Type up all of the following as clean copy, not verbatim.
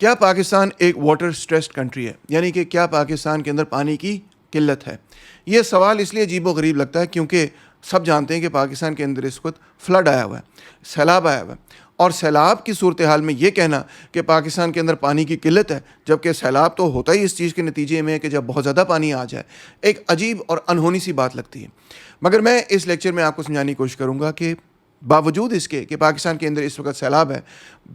کیا پاکستان ایک water stressed country ہے؟ یعنی کہ کیا پاکستان کے اندر پانی کی قلت ہے؟ یہ سوال اس لیے عجیب و غریب لگتا ہے کیونکہ سب جانتے ہیں کہ پاکستان کے اندر اس وقت فلڈ آیا ہوا ہے، سیلاب آیا ہوا ہے، اور سیلاب کی صورتحال میں یہ کہنا کہ پاکستان کے اندر پانی کی قلت ہے، جبکہ سیلاب تو ہوتا ہی اس چیز کے نتیجے میں ہے کہ جب بہت زیادہ پانی آ جائے، ایک عجیب اور انہونی سی بات لگتی ہے۔ مگر میں اس لیکچر میں آپ کو سمجھانے کی کوشش کروں گا کہ باوجود اس کے کہ پاکستان کے اندر اس وقت سیلاب ہے،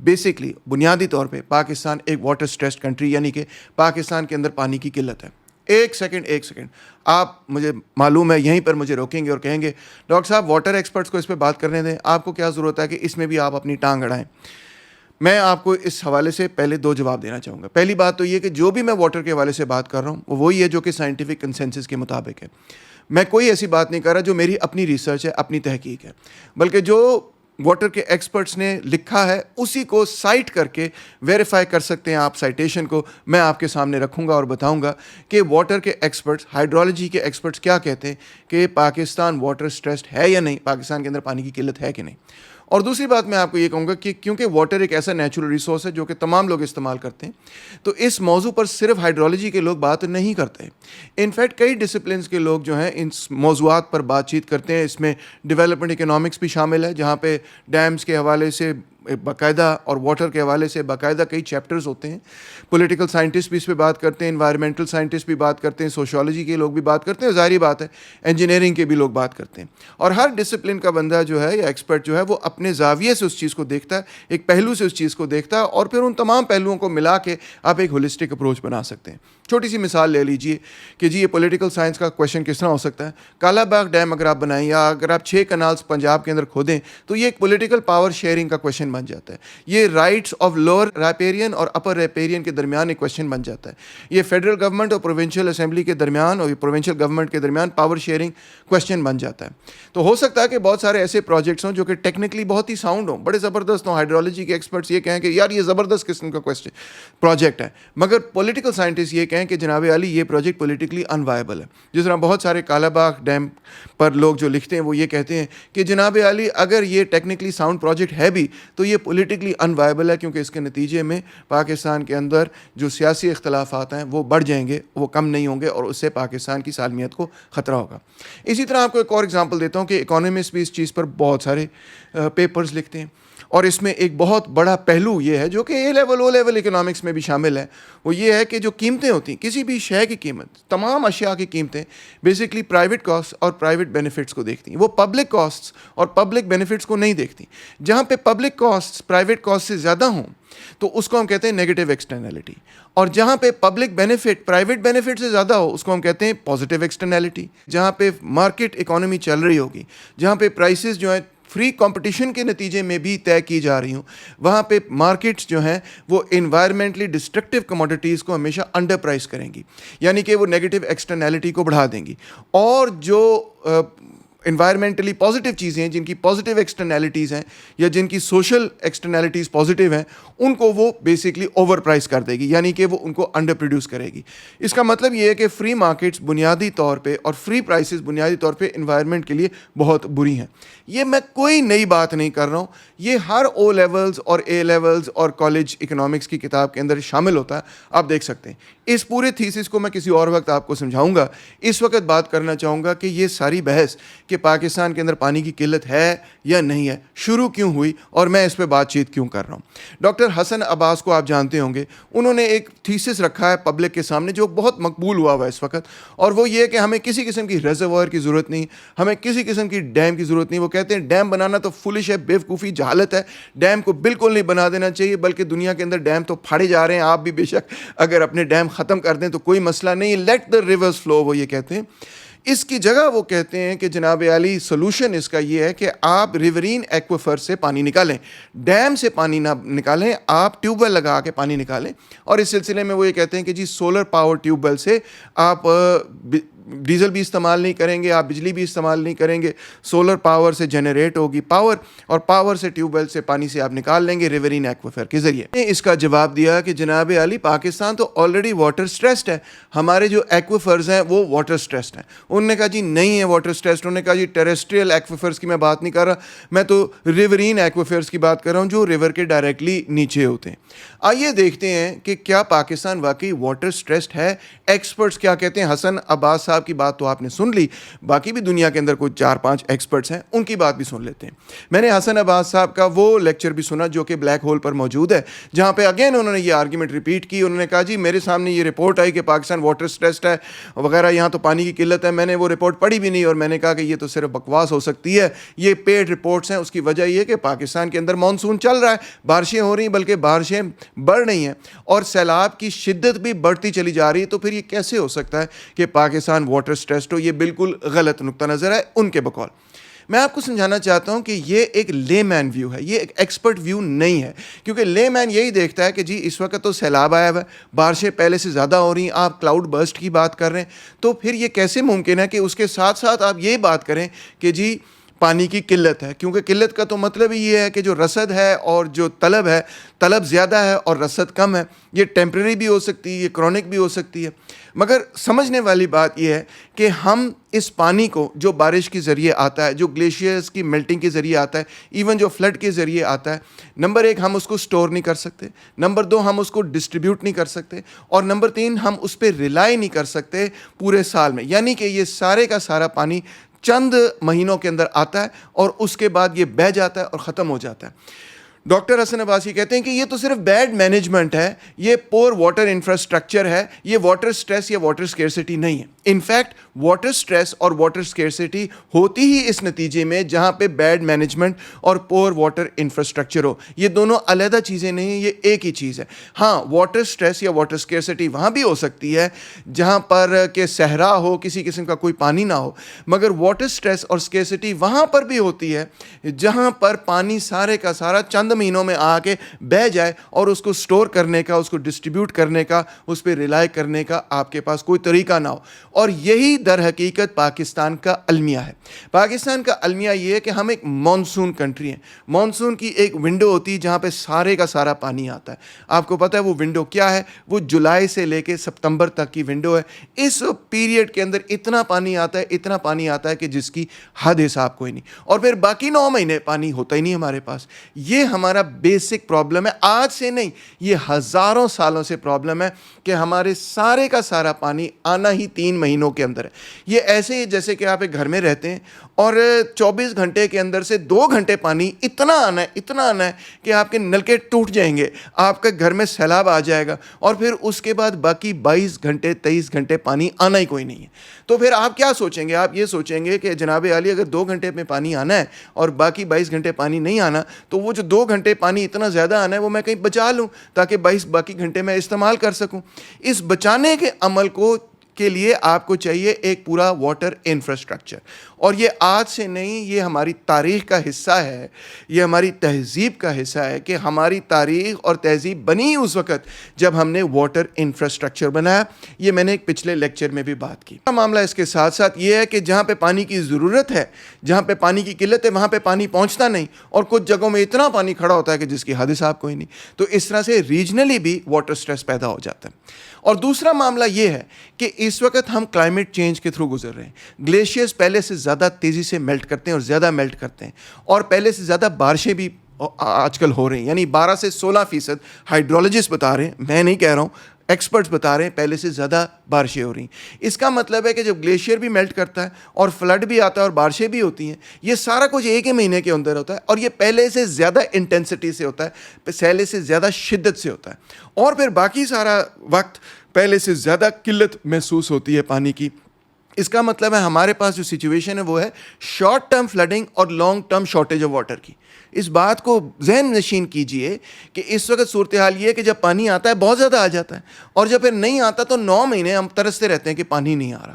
بیسکلی بنیادی طور پہ پاکستان ایک واٹر اسٹریسڈ کنٹری، یعنی کہ پاکستان کے اندر پانی کی قلت ہے۔ ایک سیکنڈ آپ مجھے معلوم ہے یہیں پر مجھے روکیں گے اور کہیں گے ڈاکٹر صاحب واٹر ایکسپرٹس کو اس پہ بات کرنے دیں، آپ کو کیا ضرورت ہے کہ اس میں بھی آپ اپنی ٹانگ اڑائیں۔ میں آپ کو اس حوالے سے پہلے دو جواب دینا چاہوں گا۔ پہلی بات تو یہ کہ جو بھی میں واٹر کے حوالے سے بات کر رہا ہوں وہ وہی ہے جو کہ سائنٹیفک کنسنسس کے مطابق ہے۔ میں کوئی ایسی بات نہیں کر رہا جو میری اپنی ریسرچ ہے، اپنی تحقیق ہے، بلکہ جو واٹر کے ایکسپرٹس نے لکھا ہے اسی کو سائٹ کر کے ویریفائی کر سکتے ہیں آپ۔ سائٹیشن کو میں آپ کے سامنے رکھوں گا اور بتاؤں گا کہ واٹر کے ایکسپرٹس، ہائیڈرولوجی کے ایکسپرٹس کیا کہتے ہیں کہ پاکستان واٹر اسٹریسڈ ہے یا نہیں، پاکستان کے اندر پانی کی قلت ہے کہ نہیں۔ اور دوسری بات میں آپ کو یہ کہوں گا کہ کیونکہ واٹر ایک ایسا نیچرل ریسورس ہے جو کہ تمام لوگ استعمال کرتے ہیں، تو اس موضوع پر صرف ہائیڈرولوجی کے لوگ بات نہیں کرتے۔ انفیکٹ کئی ڈسپلنس کے لوگ جو ہیں ان موضوعات پر بات چیت کرتے ہیں۔ اس میں ڈیولپمنٹ اکنامکس بھی شامل ہے، جہاں پہ ڈیمز کے حوالے سے باقاعدہ اور واٹر کے حوالے سے باقاعدہ کئی چیپٹرز ہوتے ہیں۔ پولیٹیکل سائنٹسٹ بھی اس پہ بات کرتے ہیں، انوائرمنٹل سائنٹسٹ بھی بات کرتے ہیں، سوشیولوجی کے لوگ بھی بات کرتے ہیں، ظاہری بات ہے انجینئرنگ کے بھی لوگ بات کرتے ہیں۔ اور ہر ڈسپلن کا بندہ جو ہے یا ایکسپرٹ جو ہے وہ اپنے زاویے سے اس چیز کو دیکھتا ہے، ایک پہلو سے اس چیز کو دیکھتا ہے، اور پھر ان تمام پہلوؤں کو ملا کے آپ ایک ہولسٹک اپروچ بنا سکتے ہیں۔ چھوٹی سی مثال لے لیجئے کہ جی یہ پولیٹیکل سائنس کا کویشچن کس طرح ہو سکتا ہے۔ کالا باغ ڈیم اگر آپ بنائیں یا اگر آپ 6 کنالز پنجاب کے اندر کھودیں تو یہ ایک پولیٹیکل پاور شیئرنگ کا کویشچن بن جاتا ہے۔ یہ رائٹس آف لوور ریپیرین اور اپر ریپیرین کے درمیان ایک کویشچن بن جاتا ہے۔ یہ فیڈرل گورنمنٹ اور پروونشل اسمبلی کے درمیان اور پروونشل گورنمنٹ کے درمیان پاور شیئرنگ کویشچن بن جاتا ہے۔ تو ہو سکتا ہے کہ بہت سارے ایسے پروجیکٹس ہوں جو کہ ٹیکنیکلی بہت ہی ساؤنڈ ہوں، بڑے زبردست ہوں، ہائیڈرولوجی کے ایکسپرٹس یہ کہیں کہ یار یہ زبردست قسم کا پروجیکٹ ہے، مگر پولیٹیکل سائنٹسٹ یہ کہیں کہ جناب علی یہ پروجیکٹ پولیٹیکلی ان وائبل ہے۔ جس طرح بہت سارے کالا باغ ڈیم پر لوگ جو لکھتے ہیں وہ یہ کہتے ہیں کہ جناب علی اگر یہ ٹیکنیکلی ساؤنڈ پروجیکٹ ہے بھی تو یہ پولیٹیکلی ان وائبل ہے، کیونکہ اس کے نتیجے میں پاکستان کے اندر جو سیاسی اختلافات ہیں وہ بڑھ جائیں گے، وہ کم نہیں ہوں گے، اور اس سے پاکستان کی سالمیت کو خطرہ ہوگا۔ اسی طرح آپ کو ایک اور اگزامپل دیتا ہوں کہ اکانومسٹ بھی اس چیز پر بہت سارے پیپرز لکھتے ہیں، اور اس میں ایک بہت بڑا پہلو یہ ہے جو کہ اے لیول او لیول اکنامکس میں بھی شامل ہے، وہ یہ ہے کہ جو قیمتیں ہوتی ہیں، کسی بھی شے کی قیمت، تمام اشیاء کی قیمتیں بیسکلی پرائیویٹ کاسٹ اور پرائیویٹ بینیفٹس کو دیکھتی ہیں، وہ پبلک کاسٹس اور پبلک بینیفٹس کو نہیں دیکھتی۔ جہاں پہ پبلک کاسٹس پرائیویٹ کاسٹ سے زیادہ ہوں تو اس کو ہم کہتے ہیں نیگیٹو ایکسٹرنلٹی، اور جہاں پہ پبلک بینیفٹ پرائیویٹ بینیفٹ سے زیادہ ہو اس کو ہم کہتے ہیں پازیٹیو ایکسٹرنلٹی۔ جہاں پہ مارکیٹ اکانومی چل رہی ہوگی، جہاں پہ پرائسز جو ہیں فری کمپٹیشن کے نتیجے میں بھی طے کی جا رہی ہوں، وہاں پہ مارکیٹس جو ہیں وہ انوائرمنٹلی ڈسٹرکٹیو کموڈیٹیز کو ہمیشہ انڈر پرائس کریں گی، یعنی کہ وہ نیگیٹو ایکسٹرنلٹی کو بڑھا دیں گی، اور جو انوائرمنٹلی پازیٹیو چیزیں ہیں، جن کی پازیٹیو ایکسٹرنلٹیز ہیں یا جن کی سوشل ایکسٹرنلٹیز پازیٹیو ہیں، ان کو وہ بیسکلی اوور پرائس کر دے گی، یعنی کہ وہ ان کو انڈر پروڈیوس کرے گی۔ اس کا مطلب یہ ہے کہ فری مارکیٹس بنیادی طور پہ اور فری پرائسز بنیادی طور پہ انوائرمنٹ کے لیے بہت بری ہیں۔ یہ میں کوئی نئی بات نہیں کر رہا ہوں، یہ ہر او لیولز اور اے لیولز اور کالج اکنامکس کی کتاب کے اندر شامل ہوتا ہے، آپ دیکھ سکتے ہیں۔ اس پورے تھیسس کو میں کسی اور وقت آپ کو سمجھاؤں گا۔ اس وقت بات کرنا چاہوں گا کہ یہ ساری بحث کہ پاکستان کے اندر پانی کی قلت ہے یا نہیں ہے شروع کیوں ہوئی، اور میں اس پہ بات چیت کیوں کر رہا ہوں۔ ڈاکٹر حسن عباس کو آپ جانتے ہوں گے، انہوں نے ایک تھیسس رکھا ہے پبلک کے سامنے جو بہت مقبول ہوا ہے اس وقت، اور وہ یہ کہ ہمیں کسی قسم کی ریزروائر کی ضرورت نہیں، ہمیں کسی قسم کی ڈیم کی ضرورت نہیں۔ وہ کہتے ہیں ڈیم بنانا تو فولش ہے، بیوقوفی، جہالت ہے، ڈیم کو بالکل نہیں بنا دینا چاہیے، بلکہ دنیا کے اندر ڈیم تو پھاڑے جا رہے ہیں، آپ بھی بے شک اگر اپنے ڈیم ختم کر دیں تو کوئی مسئلہ نہیں، لیٹ دا ریورز فلو، وہ یہ کہتے ہیں۔ اس کی جگہ وہ کہتے ہیں کہ جناب علی سولوشن اس کا یہ ہے کہ آپ ریورین ایکویفر سے پانی نکالیں، ڈیم سے پانی نہ نکالیں، آپ ٹیوب ویل لگا کے پانی نکالیں۔ اور اس سلسلے میں وہ یہ کہتے ہیں کہ جی سولر پاور ٹیوب ویل سے آپ ڈیزل بھی استعمال نہیں کریں گے، آپ بجلی بھی استعمال نہیں کریں گے، سولر پاور سے جنریٹ ہوگی پاور، اور پاور سے ٹیوب ویل سے پانی سے آپ نکال لیں گے ریورین ایکویفر کے ذریعے۔ اس کا جواب دیا کہ جناب علی پاکستان تو آلریڈی واٹر اسٹریسڈ ہے، ہمارے جو ایکویفرز ہیں وہ واٹر اسٹریسڈ ہیں۔ انہوں نے کہا جی نہیں ہے واٹر اسٹریسڈ، انہوں نے کہا جی ٹیریسٹریل ایکویفرز کی میں بات نہیں کر رہا، میں تو ریورین ایکویفرز کی بات کر رہا ہوں جو ریور کے ڈائریکٹلی نیچے ہوتے ہیں۔ آئیے دیکھتے ہیں کہ کیا پاکستان واقعی واٹر سٹریسڈ ہے. ایکسپرٹس کیا کہتے ہیں. حسن عباس صاحب کی بات تو آپ نے سن لی, باقی بھی دنیا کے اندر کوئی 4-5 ایکسپرٹس ہیں, ان کی بات بھی سن لیتے ہیں. میں نے حسن عباس صاحب کا وہ لیکچر بھی سنا جو کہ بلیک ہول پر موجود ہے, جہاں پہ اگین انہوں نے یہ آرگیومنٹ ریپیٹ کی. انہوں نے کہا جی میرے سامنے یہ رپورٹ آئی کہ پاکستان واٹر سٹریسڈ ہے وغیرہ, یہاں تو پانی کی قلت ہے. میں نے وہ رپورٹ پڑھی بھی نہیں, اور میں نے کہا کہ یہ تو صرف بکواس ہو سکتی ہے, یہ پیڈ رپورٹس ہیں. اس کی وجہ یہ کہ پاکستان کے اندر مانسون چل رہا ہے, بارشیں ہو رہی ہیں, بلکہ بارشیں بڑھ رہی ہیں اور سیلاب کی شدت بھی بڑھتی چلی جا رہی ہے. تو پھر یہ کیسے ہو سکتا ہے کہ پاکستان واٹر سٹریسڈ ہو؟ یہ بالکل غلط نقطہ نظر ہے ان کے بقول. میں آپ کو سمجھانا چاہتا ہوں کہ یہ ایک لے مین ویو ہے, یہ ایک ایکسپرٹ ویو نہیں ہے. کیونکہ لے مین یہی دیکھتا ہے کہ جی اس وقت تو سیلاب آیا ہوا ہے, بارشیں پہلے سے زیادہ ہو رہی ہیں, آپ کلاؤڈ برسٹ کی بات کر رہے ہیں, تو پھر یہ کیسے ممکن ہے کہ اس کے ساتھ ساتھ آپ یہ بات کریں کہ جی پانی کی قلت ہے. کیونکہ قلت کا تو مطلب ہی یہ ہے کہ جو رصد ہے اور جو طلب ہے, طلب زیادہ ہے اور رصد کم ہے. یہ ٹیمپرری بھی ہو سکتی ہے, یہ کرونک بھی ہو سکتی ہے. مگر سمجھنے والی بات یہ ہے کہ ہم اس پانی کو جو بارش کے ذریعے آتا ہے, جو گلیشیئرز کی میلٹنگ کے ذریعے آتا ہے, ایون جو فلڈ کے ذریعے آتا ہے, نمبر 1 ہم اس کو سٹور نہیں کر سکتے, نمبر 2 ہم اس کو ڈسٹریبیوٹ نہیں کر سکتے, اور نمبر 3 ہم اس پہ ریلائی نہیں کر سکتے پورے سال میں. یعنی کہ یہ سارے کا سارا پانی چند مہینوں کے اندر آتا ہے اور اس کے بعد یہ بہہ جاتا ہے اور ختم ہو جاتا ہے. ڈاکٹر حسن عباسی کہتے ہیں کہ یہ تو صرف بیڈ مینجمنٹ ہے, یہ پور واٹر انفراسٹرکچر ہے, یہ واٹر سٹریس یا واٹر سکیرسٹی نہیں ہے. انفیکٹ واٹر سٹریس اور واٹر سکیرسٹی ہوتی ہی اس نتیجے میں جہاں پہ بیڈ مینجمنٹ اور پور واٹر انفراسٹرکچر ہو. یہ دونوں علیحدہ چیزیں نہیں ہیں, یہ ایک ہی چیز ہے. ہاں واٹر سٹریس یا واٹر سکیرسٹی وہاں بھی ہو سکتی ہے جہاں پر کہ صحرا ہو, کسی قسم کا کوئی پانی نہ ہو, مگر واٹر سٹریس اور سکیرسٹی وہاں پر بھی ہوتی ہے جہاں پر پانی سارے کا سارا چند مہینوں میں آ کے بہہ جائے اور اس کو سٹور کرنے کا, اس کو ڈسٹریبیوٹ کرنے کا, اس پہ ریلائی کرنے کا آپ کے پاس کوئی طریقہ نہ ہو. اور یہی در حقیقت پاکستان کا المیہ ہے. پاکستان کا المیہ یہ ہے کہ ہم ایک مانسون کنٹری ہیں. مانسون کی ایک ونڈو ہوتی ہے جہاں پہ سارے کا سارا پانی آتا ہے. آپ کو پتہ ہے وہ ونڈو کیا ہے؟ وہ جولائی سے لے کے ستمبر تک کی ونڈو ہے. اس پیریڈ کے اندر اتنا پانی آتا ہے, اتنا پانی آتا ہے کہ جس کی حد حساب کوئی نہیں, اور پھر باقی 9 مہینے پانی ہوتا ہی نہیں ہمارے پاس. یہ ہمارا بیسک پرابلم ہے, آج سے نہیں, یہ ہزاروں سالوں سے پرابلم ہے کہ ہمارے سارے کا سارا پانی آنا ہی 3 مہینوں کے اندر ہے. یہ ایسے ہی جیسے کہ آپ ایک گھر میں رہتے ہیں اور 24 گھنٹے کے اندر سے 2 گھنٹے پانی اتنا آنا ہے کہ آپ کے نلکے ٹوٹ جائیں گے, آپ کے گھر میں سیلاب آ جائے گا, اور پھر اس کے بعد باقی 22 گھنٹے 23 گھنٹے پانی آنا ہی کوئی نہیں ہے. تو پھر آپ کیا سوچیں گے؟ آپ یہ سوچیں گے کہ جناب عالی اگر 2 گھنٹے میں پانی آنا ہے اور باقی 22 گھنٹے پانی نہیں آنا, تو وہ جو 2 گھنٹے پانی اتنا زیادہ آنا ہے وہ میں کہیں بچا لوں تاکہ 22 باقی گھنٹے میں استعمال کر سکوں. اس بچانے کے عمل کے لیے آپ کو چاہیے ایک پورا واٹر انفراسٹرکچر, اور یہ آج سے نہیں, یہ ہماری تاریخ کا حصہ ہے, یہ ہماری تہذیب کا حصہ ہے کہ ہماری تاریخ اور تہذیب بنی اس وقت جب ہم نے واٹر انفراسٹرکچر بنایا. یہ میں نے ایک پچھلے لیکچر میں بھی بات کی. معاملہ اس کے ساتھ ساتھ یہ ہے کہ جہاں پہ پانی کی ضرورت ہے, جہاں پہ پانی کی قلت ہے, وہاں پہ پانی پہنچتا نہیں, اور کچھ جگہوں میں اتنا پانی کھڑا ہوتا ہے کہ جس کی حد حساب کوئی نہیں. تو اس طرح سے ریجنلی بھی واٹر سٹریس پیدا ہو جاتا ہے. اور دوسرا معاملہ یہ ہے کہ اس وقت ہم کلائمیٹ چینج کے تھرو گزر رہے ہیں. گلیشیئرز پہلے سے زیادہ تیزی سے میلٹ کرتے ہیں اور زیادہ میلٹ کرتے ہیں, اور پہلے سے زیادہ بارشیں بھی آج کل ہو رہی ہیں. یعنی 12 سے 16% ہائیڈرولوجسٹ بتا رہے ہیں, میں نہیں کہہ رہا ہوں, ایکسپرٹس بتا رہے ہیں پہلے سے زیادہ بارشیں ہو رہی ہیں. اس کا مطلب ہے کہ جب گلیشیئر بھی میلٹ کرتا ہے اور فلڈ بھی آتا ہے اور بارشیں بھی ہوتی ہیں, یہ سارا کچھ ایک ہی مہینے کے اندر ہوتا ہے, اور یہ پہلے سے زیادہ انٹینسٹی سے ہوتا ہے, پہلے سے زیادہ شدت سے ہوتا ہے, اور پھر باقی سارا وقت پہلے سے زیادہ قلت محسوس ہوتی ہے پانی کی. اس کا مطلب ہے ہمارے پاس جو سچویشن ہے وہ ہے شارٹ ٹرم فلڈنگ اور long term shortage of water کی. اس بات کو ذہن نشین کیجئے کہ اس وقت صورتحال یہ ہے کہ جب پانی آتا ہے بہت زیادہ آ جاتا ہے, اور جب پھر نہیں آتا تو 9 مہینے ہم ترستے رہتے ہیں کہ پانی نہیں آ رہا.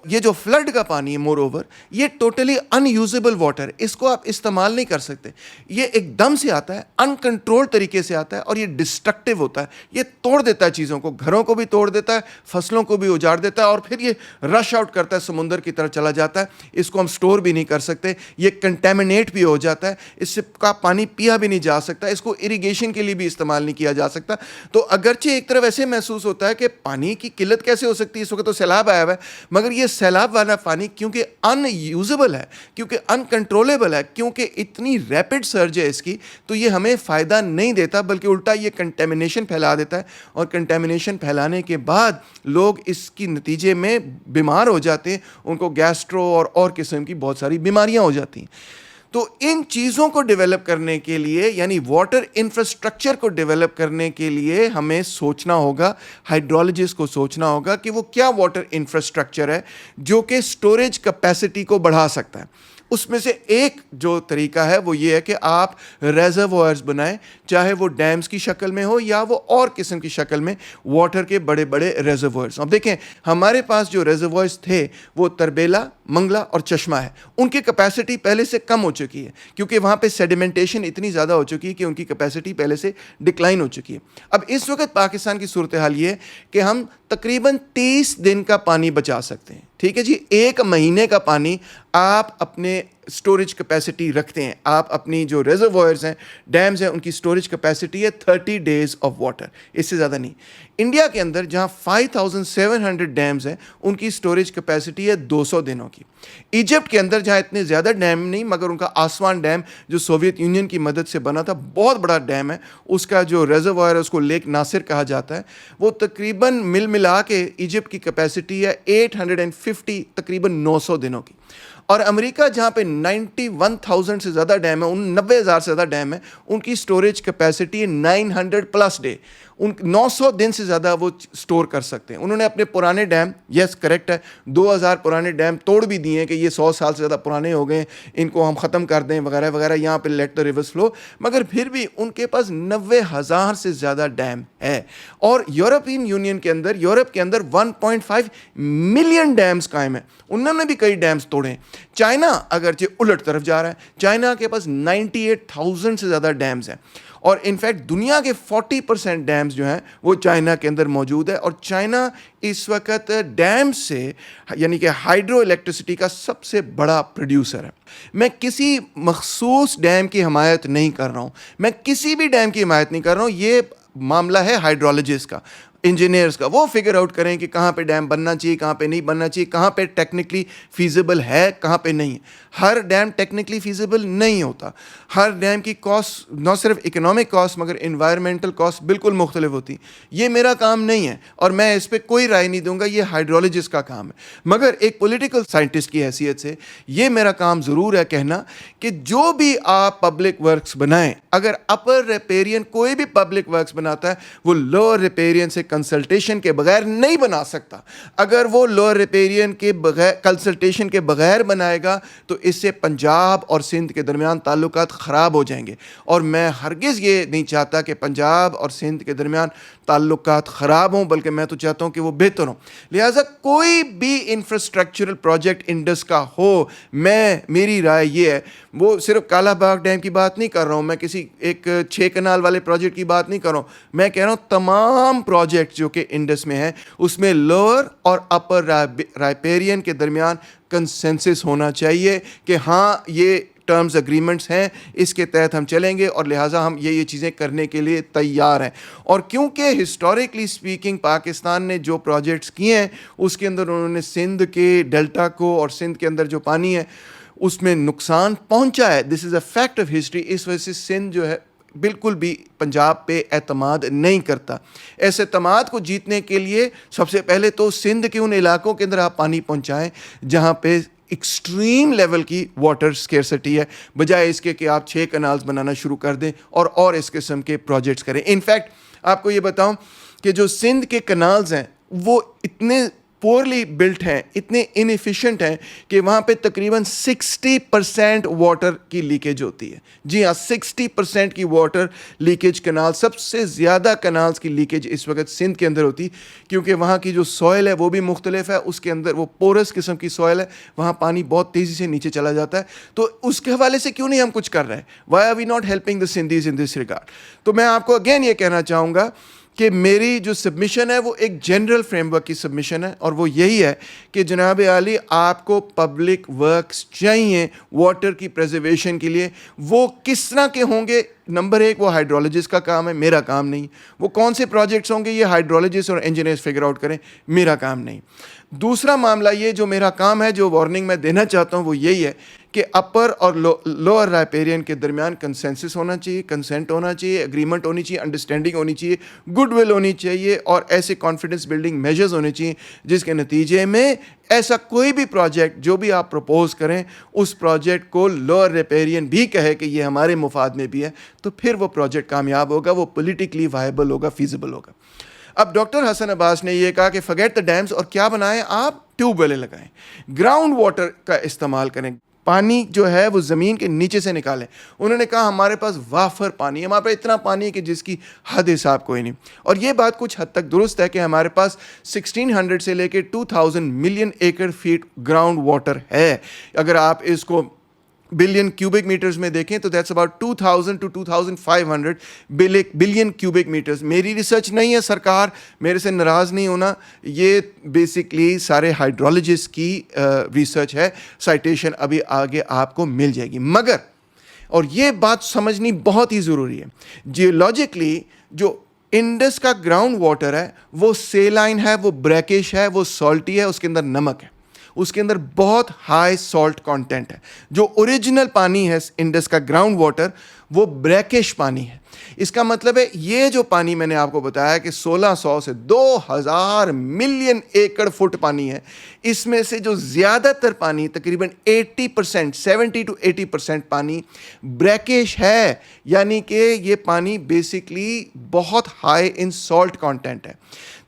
یہ جو فلڈ کا پانی ہے مور اوور, یہ ٹوٹلی ان یوزیبل واٹر, اس کو آپ استعمال نہیں کر سکتے. یہ ایک دم سے آتا ہے, ان کنٹرول طریقے سے آتا ہے, اور یہ ڈسٹرکٹیو ہوتا ہے, یہ توڑ دیتا ہے چیزوں کو, گھروں کو بھی توڑ دیتا ہے, فصلوں کو بھی اجاڑ دیتا ہے, اور پھر یہ رش آؤٹ کرتا ہے, سمندر کی طرف چلا جاتا ہے. اس کو ہم سٹور بھی نہیں کر سکتے, یہ کنٹامنیٹ بھی ہو جاتا ہے, اس سے کا پانی پیا بھی نہیں جا سکتا, اس کو اریگیشن کے لیے بھی استعمال نہیں کیا جا سکتا. تو اگرچہ ایک طرف ایسے محسوس ہوتا ہے کہ پانی کی قلت کیسے ہو سکتی ہے, اس وقت تو سیلاب آیا ہوا ہے, مگر یہ سیلاب والا پانی کیونکہ ان یوزیبل ہے, کیونکہ ان کنٹرولیبل ہے, کیونکہ اتنی ریپڈ سرج ہے اس کی, تو یہ ہمیں فائدہ نہیں دیتا بلکہ الٹا یہ کنٹیمنیشن پھیلا دیتا ہے, اور کنٹیمنیشن پھیلانے کے بعد لوگ اس کی نتیجے میں بیمار ہو جاتے ہیں, ان کو گیسٹرو اور قسم کی بہت ساری بیماریاں ہو جاتی ہیں. تو ان چیزوں کو ڈیولپ کرنے کے لیے, یعنی واٹر انفراسٹرکچر کو ڈیولپ کرنے کے لیے ہمیں سوچنا ہوگا, ہائیڈرولوجسٹ کو سوچنا ہوگا کہ وہ کیا واٹر انفراسٹرکچر ہے جو کہ سٹوریج کیپیسٹی کو بڑھا سکتا ہے. اس میں سے ایک جو طریقہ ہے وہ یہ ہے کہ آپ ریزروائرز بنائیں, چاہے وہ ڈیمز کی شکل میں ہو یا وہ اور قسم کی شکل میں, واٹر کے بڑے بڑے ریزروائرز. اب دیکھیں ہمارے پاس جو ریزروائرز تھے وہ تربیلا, منگلا اور چشمہ ہے. ان کی کیپیسٹی پہلے سے کم ہو چکی ہے کیونکہ وہاں پہ سیڈیمنٹیشن اتنی زیادہ ہو چکی ہے کہ ان کی کیپیسٹی پہلے سے ڈکلائن ہو چکی ہے. اب اس وقت پاکستان کی صورتحال یہ ہے کہ ہم تقریباً 30 دن کا پانی بچا سکتے ہیں. ٹھیک ہے جی, 1 مہینے کا پانی آپ اپنے اسٹوریج کیپیسٹی رکھتے ہیں. آپ اپنی جو ریزروائرز ہیں, ڈیمز ہیں, ان کی اسٹوریج کیپیسٹی ہے 30 days آف واٹر, اس سے زیادہ نہیں. انڈیا کے اندر جہاں 5700 ڈیمز ہیں ان کی اسٹوریج کیپیسٹی ہے 200 دنوں کی. ایجپٹ کے اندر جہاں اتنے زیادہ ڈیم نہیں, مگر ان کا آسوان ڈیم جو سوویت یونین کی مدد سے بنا تھا, بہت بڑا ڈیم ہے, اس کا جو ریزروائر ہے اس کو لیک ناصر کہا جاتا ہے. وہ تقریباً ملا کے ایجپٹ کی کیپیسٹی ہے 850, تقریباً 900 دنوں کی. اور امریکہ جہاں پہ 91,000 سے زیادہ ڈیم ہے, 90,000 سے زیادہ ڈیم ہے, ان کی اسٹوریج کیپیسٹی ہے 900+ ڈے. ان 900 دن سے زیادہ وہ سٹور کر سکتے ہیں. انہوں نے اپنے پرانے ڈیم, یس کریکٹ ہے, 2000 پرانے ڈیم توڑ بھی دیے ہیں کہ یہ 100 سال سے زیادہ پرانے ہو گئے, ان کو ہم ختم کر دیں وغیرہ وغیرہ, یہاں پہ لیٹ دا ریورس فلو. مگر پھر بھی ان کے پاس 90,000 سے زیادہ ڈیم ہے. اور یورپین یونین کے اندر, یورپ کے اندر 1.5 ملین ڈیمز قائم ہیں. انہوں نے بھی کئی ڈیمز توڑے ہیں. چائنا اگرچہ الٹ طرف جا رہا ہے, چائنا کے پاس 98,000 سے زیادہ ڈیمز ہیں. اور انفیکٹ دنیا کے 40% ڈیمز جو ہیں وہ چائنا کے اندر موجود ہے. اور چائنا اس وقت ڈیم سے, یعنی کہ ہائیڈرو الیکٹریسٹی کا سب سے بڑا پروڈیوسر ہے. میں کسی مخصوص ڈیم کی حمایت نہیں کر رہا ہوں, میں کسی بھی ڈیم کی حمایت نہیں کر رہا ہوں. یہ معاملہ ہے ہائیڈرولوجسٹ کا, انجینئرز کا. وہ فگر آؤٹ کریں کہ کہاں پہ ڈیم بننا چاہیے, کہاں پہ نہیں بننا چاہیے, کہاں پہ ٹیکنیکلی فیزیبل ہے, کہاں پہ نہیں ہے. ہر ڈیم ٹیکنیکلی فیزیبل نہیں ہوتا. ہر ڈیم کی کاسٹ, نہ صرف اکنامک کاسٹ مگر انوائرمنٹل کاسٹ بالکل مختلف ہوتی. یہ میرا کام نہیں ہے اور میں اس پہ کوئی رائے نہیں دوں گا, یہ ہائیڈرولوجسٹ کا کام ہے. مگر ایک پولیٹیکل سائنٹسٹ کی حیثیت سے یہ میرا کام ضرور ہے کہنا کہ جو بھی آپ پبلک ورکس بنائیں, اگر اپر ریپیرین کوئی بھی پبلک ورکس بناتا ہے وہ لوور ریپیرین سے کنسلٹیشن کے بغیر نہیں بنا سکتا. اگر وہ لوور ریپیرین کے بغیر, کنسلٹیشن کے بغیر بنائے گا تو اس سے پنجاب اور سندھ کے درمیان تعلقات خراب ہو جائیں گے. اور میں ہرگز یہ نہیں چاہتا کہ پنجاب اور سندھ کے درمیان تعلقات خراب ہوں, بلکہ میں تو چاہتا ہوں کہ وہ بہتر ہوں. لہٰذا کوئی بھی انفراسٹرکچرل پروجیکٹ انڈس کا ہو, میری رائے یہ ہے, وہ صرف کالا باغ ڈیم کی بات نہیں کر رہا ہوں, میں کسی ایک 6 کنال والے پروجیکٹ کی بات نہیں کر رہا ہوں, میں کہہ رہا ہوں تمام پروجیکٹ جو کہ انڈس میں ہیں اس میں لوور اور اپر رائپیرین کے درمیان کنسنسس ہونا چاہیے کہ ہاں یہ ٹرمز اگریمنٹس ہیں, اس کے تحت ہم چلیں گے اور لہٰذا ہم یہ چیزیں کرنے کے لیے تیار ہیں. اور کیونکہ ہسٹوریکلی اسپیکنگ پاکستان نے جو پروجیکٹس کیے ہیں اس کے اندر انہوں نے سندھ کے ڈیلٹا کو اور سندھ کے اندر جو پانی ہے اس میں نقصان پہنچا ہے. دس از اے فیکٹ آف ہسٹری. اس وجہ سے سندھ جو ہے بالکل بھی پنجاب پہ اعتماد نہیں کرتا. اس اعتماد کو جیتنے کے لیے سب سے پہلے تو سندھ کے ان علاقوں کے اندر آپ پانی پہنچائیں جہاں پہ ایکسٹریم لیول کی واٹر سکیرسٹی ہے, بجائے اس کے کہ آپ 6 کنالز بنانا شروع کر دیں اور اس قسم کے پروجیکٹس کریں. انفیکٹ آپ کو یہ بتاؤں کہ جو سندھ کے کنالز ہیں وہ اتنے پورلی بلٹ ہیں, اتنے انیفیشینٹ ہیں کہ وہاں پہ تقریباً 60% واٹر کی لیکیج ہوتی ہے. جی ہاں, 60% کی واٹر لیکیج کنال, سب سے زیادہ کنالز کی لیکیج اس وقت سندھ کے اندر ہوتی, کیونکہ وہاں کی جو سوئل ہے وہ بھی مختلف ہے. اس کے اندر وہ پورس قسم کی سوئل ہے, وہاں پانی بہت تیزی سے نیچے چلا جاتا ہے. تو اس کے حوالے سے کیوں نہیں ہم کچھ کر رہے ہیں؟ Why are we not helping the Sindhis in this regard? تو میں آپ کو اگین یہ کہنا چاہوں گا کہ میری جو سبمیشن ہے وہ ایک جنرل فریم ورک کی سبمیشن ہے, اور وہ یہی ہے کہ جناب عالی آپ کو پبلک ورکس چاہیے واٹر کی پریزرویشن کے لیے. وہ کس طرح کے ہوں گے؟ نمبر ایک, وہ ہائیڈرولوجسٹ کا کام ہے, میرا کام نہیں. وہ کون سے پروجیکٹس ہوں گے یہ ہائیڈرولوجسٹ اور انجینئرز فگر آؤٹ کریں, میرا کام نہیں. دوسرا معاملہ یہ جو میرا کام ہے, جو وارننگ میں دینا چاہتا ہوں وہ یہی ہے کہ اپر اور لوور رائپیرین کے درمیان کنسنسس ہونا چاہیے, کنسنٹ ہونا چاہیے, اگریمنٹ ہونی چاہیے, انڈرسٹینڈنگ ہونی چاہیے, گڈ ول ہونی چاہیے, اور ایسے کانفیڈنس بلڈنگ میجرز ہونے چاہیے جس کے نتیجے میں ایسا کوئی بھی پروجیکٹ جو بھی آپ پروپوز کریں اس پروجیکٹ کو لوور ریپیرین بھی کہے کہ یہ ہمارے مفاد میں بھی ہے, تو پھر وہ پروجیکٹ کامیاب ہوگا, وہ پولیٹیکلی وائبل ہوگا, فیزیبل ہوگا. اب ڈاکٹر حسن عباس نے یہ کہا کہ فگیٹ دا ڈیمز, اور کیا بنائیں آپ؟ ٹیوب ویلیں لگائیں, گراؤنڈ واٹر کا استعمال کریں, پانی جو ہے وہ زمین کے نیچے سے نکالیں. انہوں نے کہا ہمارے پاس وافر پانی ہے, ہمارے پاس اتنا پانی ہے کہ جس کی حد حساب کوئی نہیں. اور یہ بات کچھ حد تک درست ہے کہ ہمارے پاس 1600 سے لے کے 2000 million acre fat ground water ہے. اگر آپ اس کو بلین کیوبک میٹرز میں دیکھیں تو that's about 2000 to 2500 billion cubic metres. میری ریسرچ نہیں ہے, سرکار میرے سے ناراض نہیں ہونا, یہ بیسکلی سارے ہائیڈرولوجسٹ کی ریسرچ ہے, سائٹیشن ابھی آگے آپ کو مل جائے گی. مگر اور یہ بات سمجھنی بہت ہی ضروری ہے, جیولوجیکلی جو انڈس کا گراؤنڈ واٹر ہے وہ سیلائن ہے, وہ بریکش ہے, وہ سالٹی ہے, اس کے اندر نمک ہے, اس کے اندر بہت ہائی سالٹ کانٹینٹ ہے. جو اوریجنل پانی ہے انڈس کا گراؤنڈ واٹر وہ بریکش پانی ہے. اس کا مطلب ہے یہ جو پانی میں نے آپ کو بتایا کہ 1600 سے 2000 ملین ایکڑ فٹ پانی ہے, اس میں سے جو زیادہ تر پانی تقریباً 80%, 70 to 80% پانی بریکش ہے, یعنی کہ یہ پانی بیسکلی بہت ہائی ان سالٹ کانٹینٹ ہے.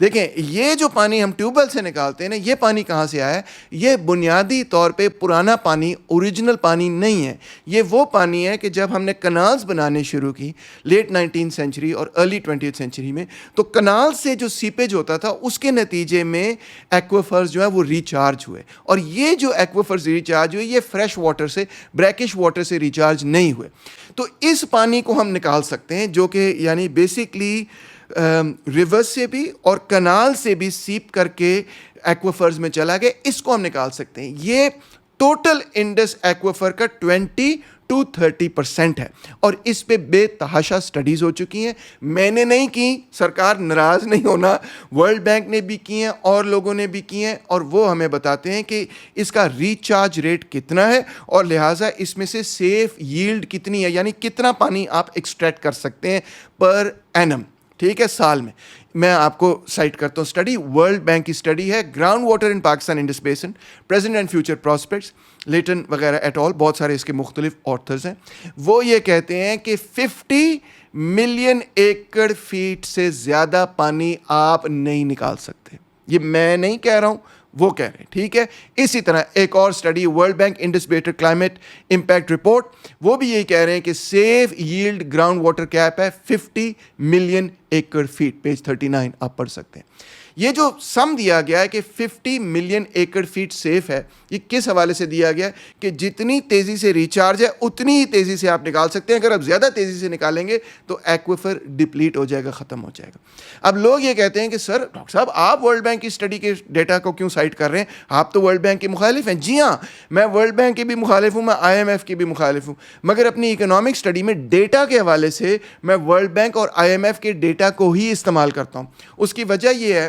دیکھیں یہ جو پانی ہم ٹیوب ویل سے نکالتے ہیں نا, یہ پانی کہاں سے آیا ہے؟ یہ بنیادی طور پہ پرانا پانی, اوریجنل پانی نہیں ہے. یہ وہ پانی ہے کہ جب ہم نے کنالز بنانے شروع کی لیٹ 19th سینچری اور ارلی 20th سینچری میں, تو کنال سے جو سیپیج ہوتا تھا اس کے نتیجے میں ایکویفرز جو ہے وہ ریچارج ہوئے, اور یہ جو ایکویفرز ریچارج ہوئے یہ فریش واٹر سے, بریکش واٹر سے ریچارج نہیں ہوئے. تو اس پانی کو ہم نکال سکتے ہیں جو کہ یعنی بیسکلی ریور سے بھی اور کنال سے بھی سیپ کر کے ایکویفرز میں چلا گیا, اس کو ہم نکال سکتے ہیں. یہ ٹوٹل انڈس ایکویفر کا 20 to 30% ہے, اور اس پہ بے تحاشا سٹڈیز ہو چکی ہیں. میں نے نہیں کی, سرکار ناراض نہیں ہونا, ورلڈ بینک نے بھی کی ہیں اور لوگوں نے بھی کی ہیں, اور وہ ہمیں بتاتے ہیں کہ اس کا ریچارج ریٹ کتنا ہے اور لہٰذا اس میں سے سیف ییلڈ کتنی ہے, یعنی کتنا پانی آپ ایکسٹریکٹ کر سکتے ہیں پر اینم, ٹھیک ہے, سال میں. میں آپ کو سائٹ کرتا ہوں اسٹڈی, ورلڈ بینک کی اسٹڈی ہے, ground water in Pakistan Indus basin, present and future prospects, لیٹن وغیرہ ایٹ آل, بہت سارے اس کے مختلف آتھرز ہیں. وہ یہ کہتے ہیں کہ 50 ملین ایکڑ فیٹ سے زیادہ پانی آپ نہیں نکال سکتے. یہ میں نہیں کہہ رہا ہوں, وہ کہہ رہے ہیں, ٹھیک ہے. اسی طرح ایک اور study World Bank Indus better climate impact report, وہ بھی یہی کہہ رہے ہیں کہ safe yield ground water cap ہے 50 ملین ایکڑ فیٹ, پیج 39 آپ پڑھ سکتے ہیں. یہ جو سم دیا گیا ہے کہ 50 ملین ایکڑ فیٹ سیف ہے, یہ کس حوالے سے دیا گیا کہ جتنی تیزی سے ریچارج ہے اتنی ہی تیزی سے آپ نکال سکتے ہیں. اگر آپ زیادہ تیزی سے نکالیں گے تو ایکویفر ڈپلیٹ ہو جائے گا, ختم ہو جائے گا. اب لوگ یہ کہتے ہیں کہ سر ڈاکٹر صاحب آپ ورلڈ بینک کی اسٹڈی کے ڈیٹا کو کیوں سائٹ کر رہے ہیں, آپ تو ورلڈ بینک کے مخالف ہیں. جی ہاں, میں ورلڈ بینک کے بھی مخالف ہوں, میں IMF کی بھی مخالف ہوں, مگر اپنی اکنامک اسٹڈی میں ڈیٹا کے حوالے سے میں ورلڈ بینک اور IMF کے ڈیٹا کو ہی استعمال کرتا ہوں. اس کی وجہ یہ ہے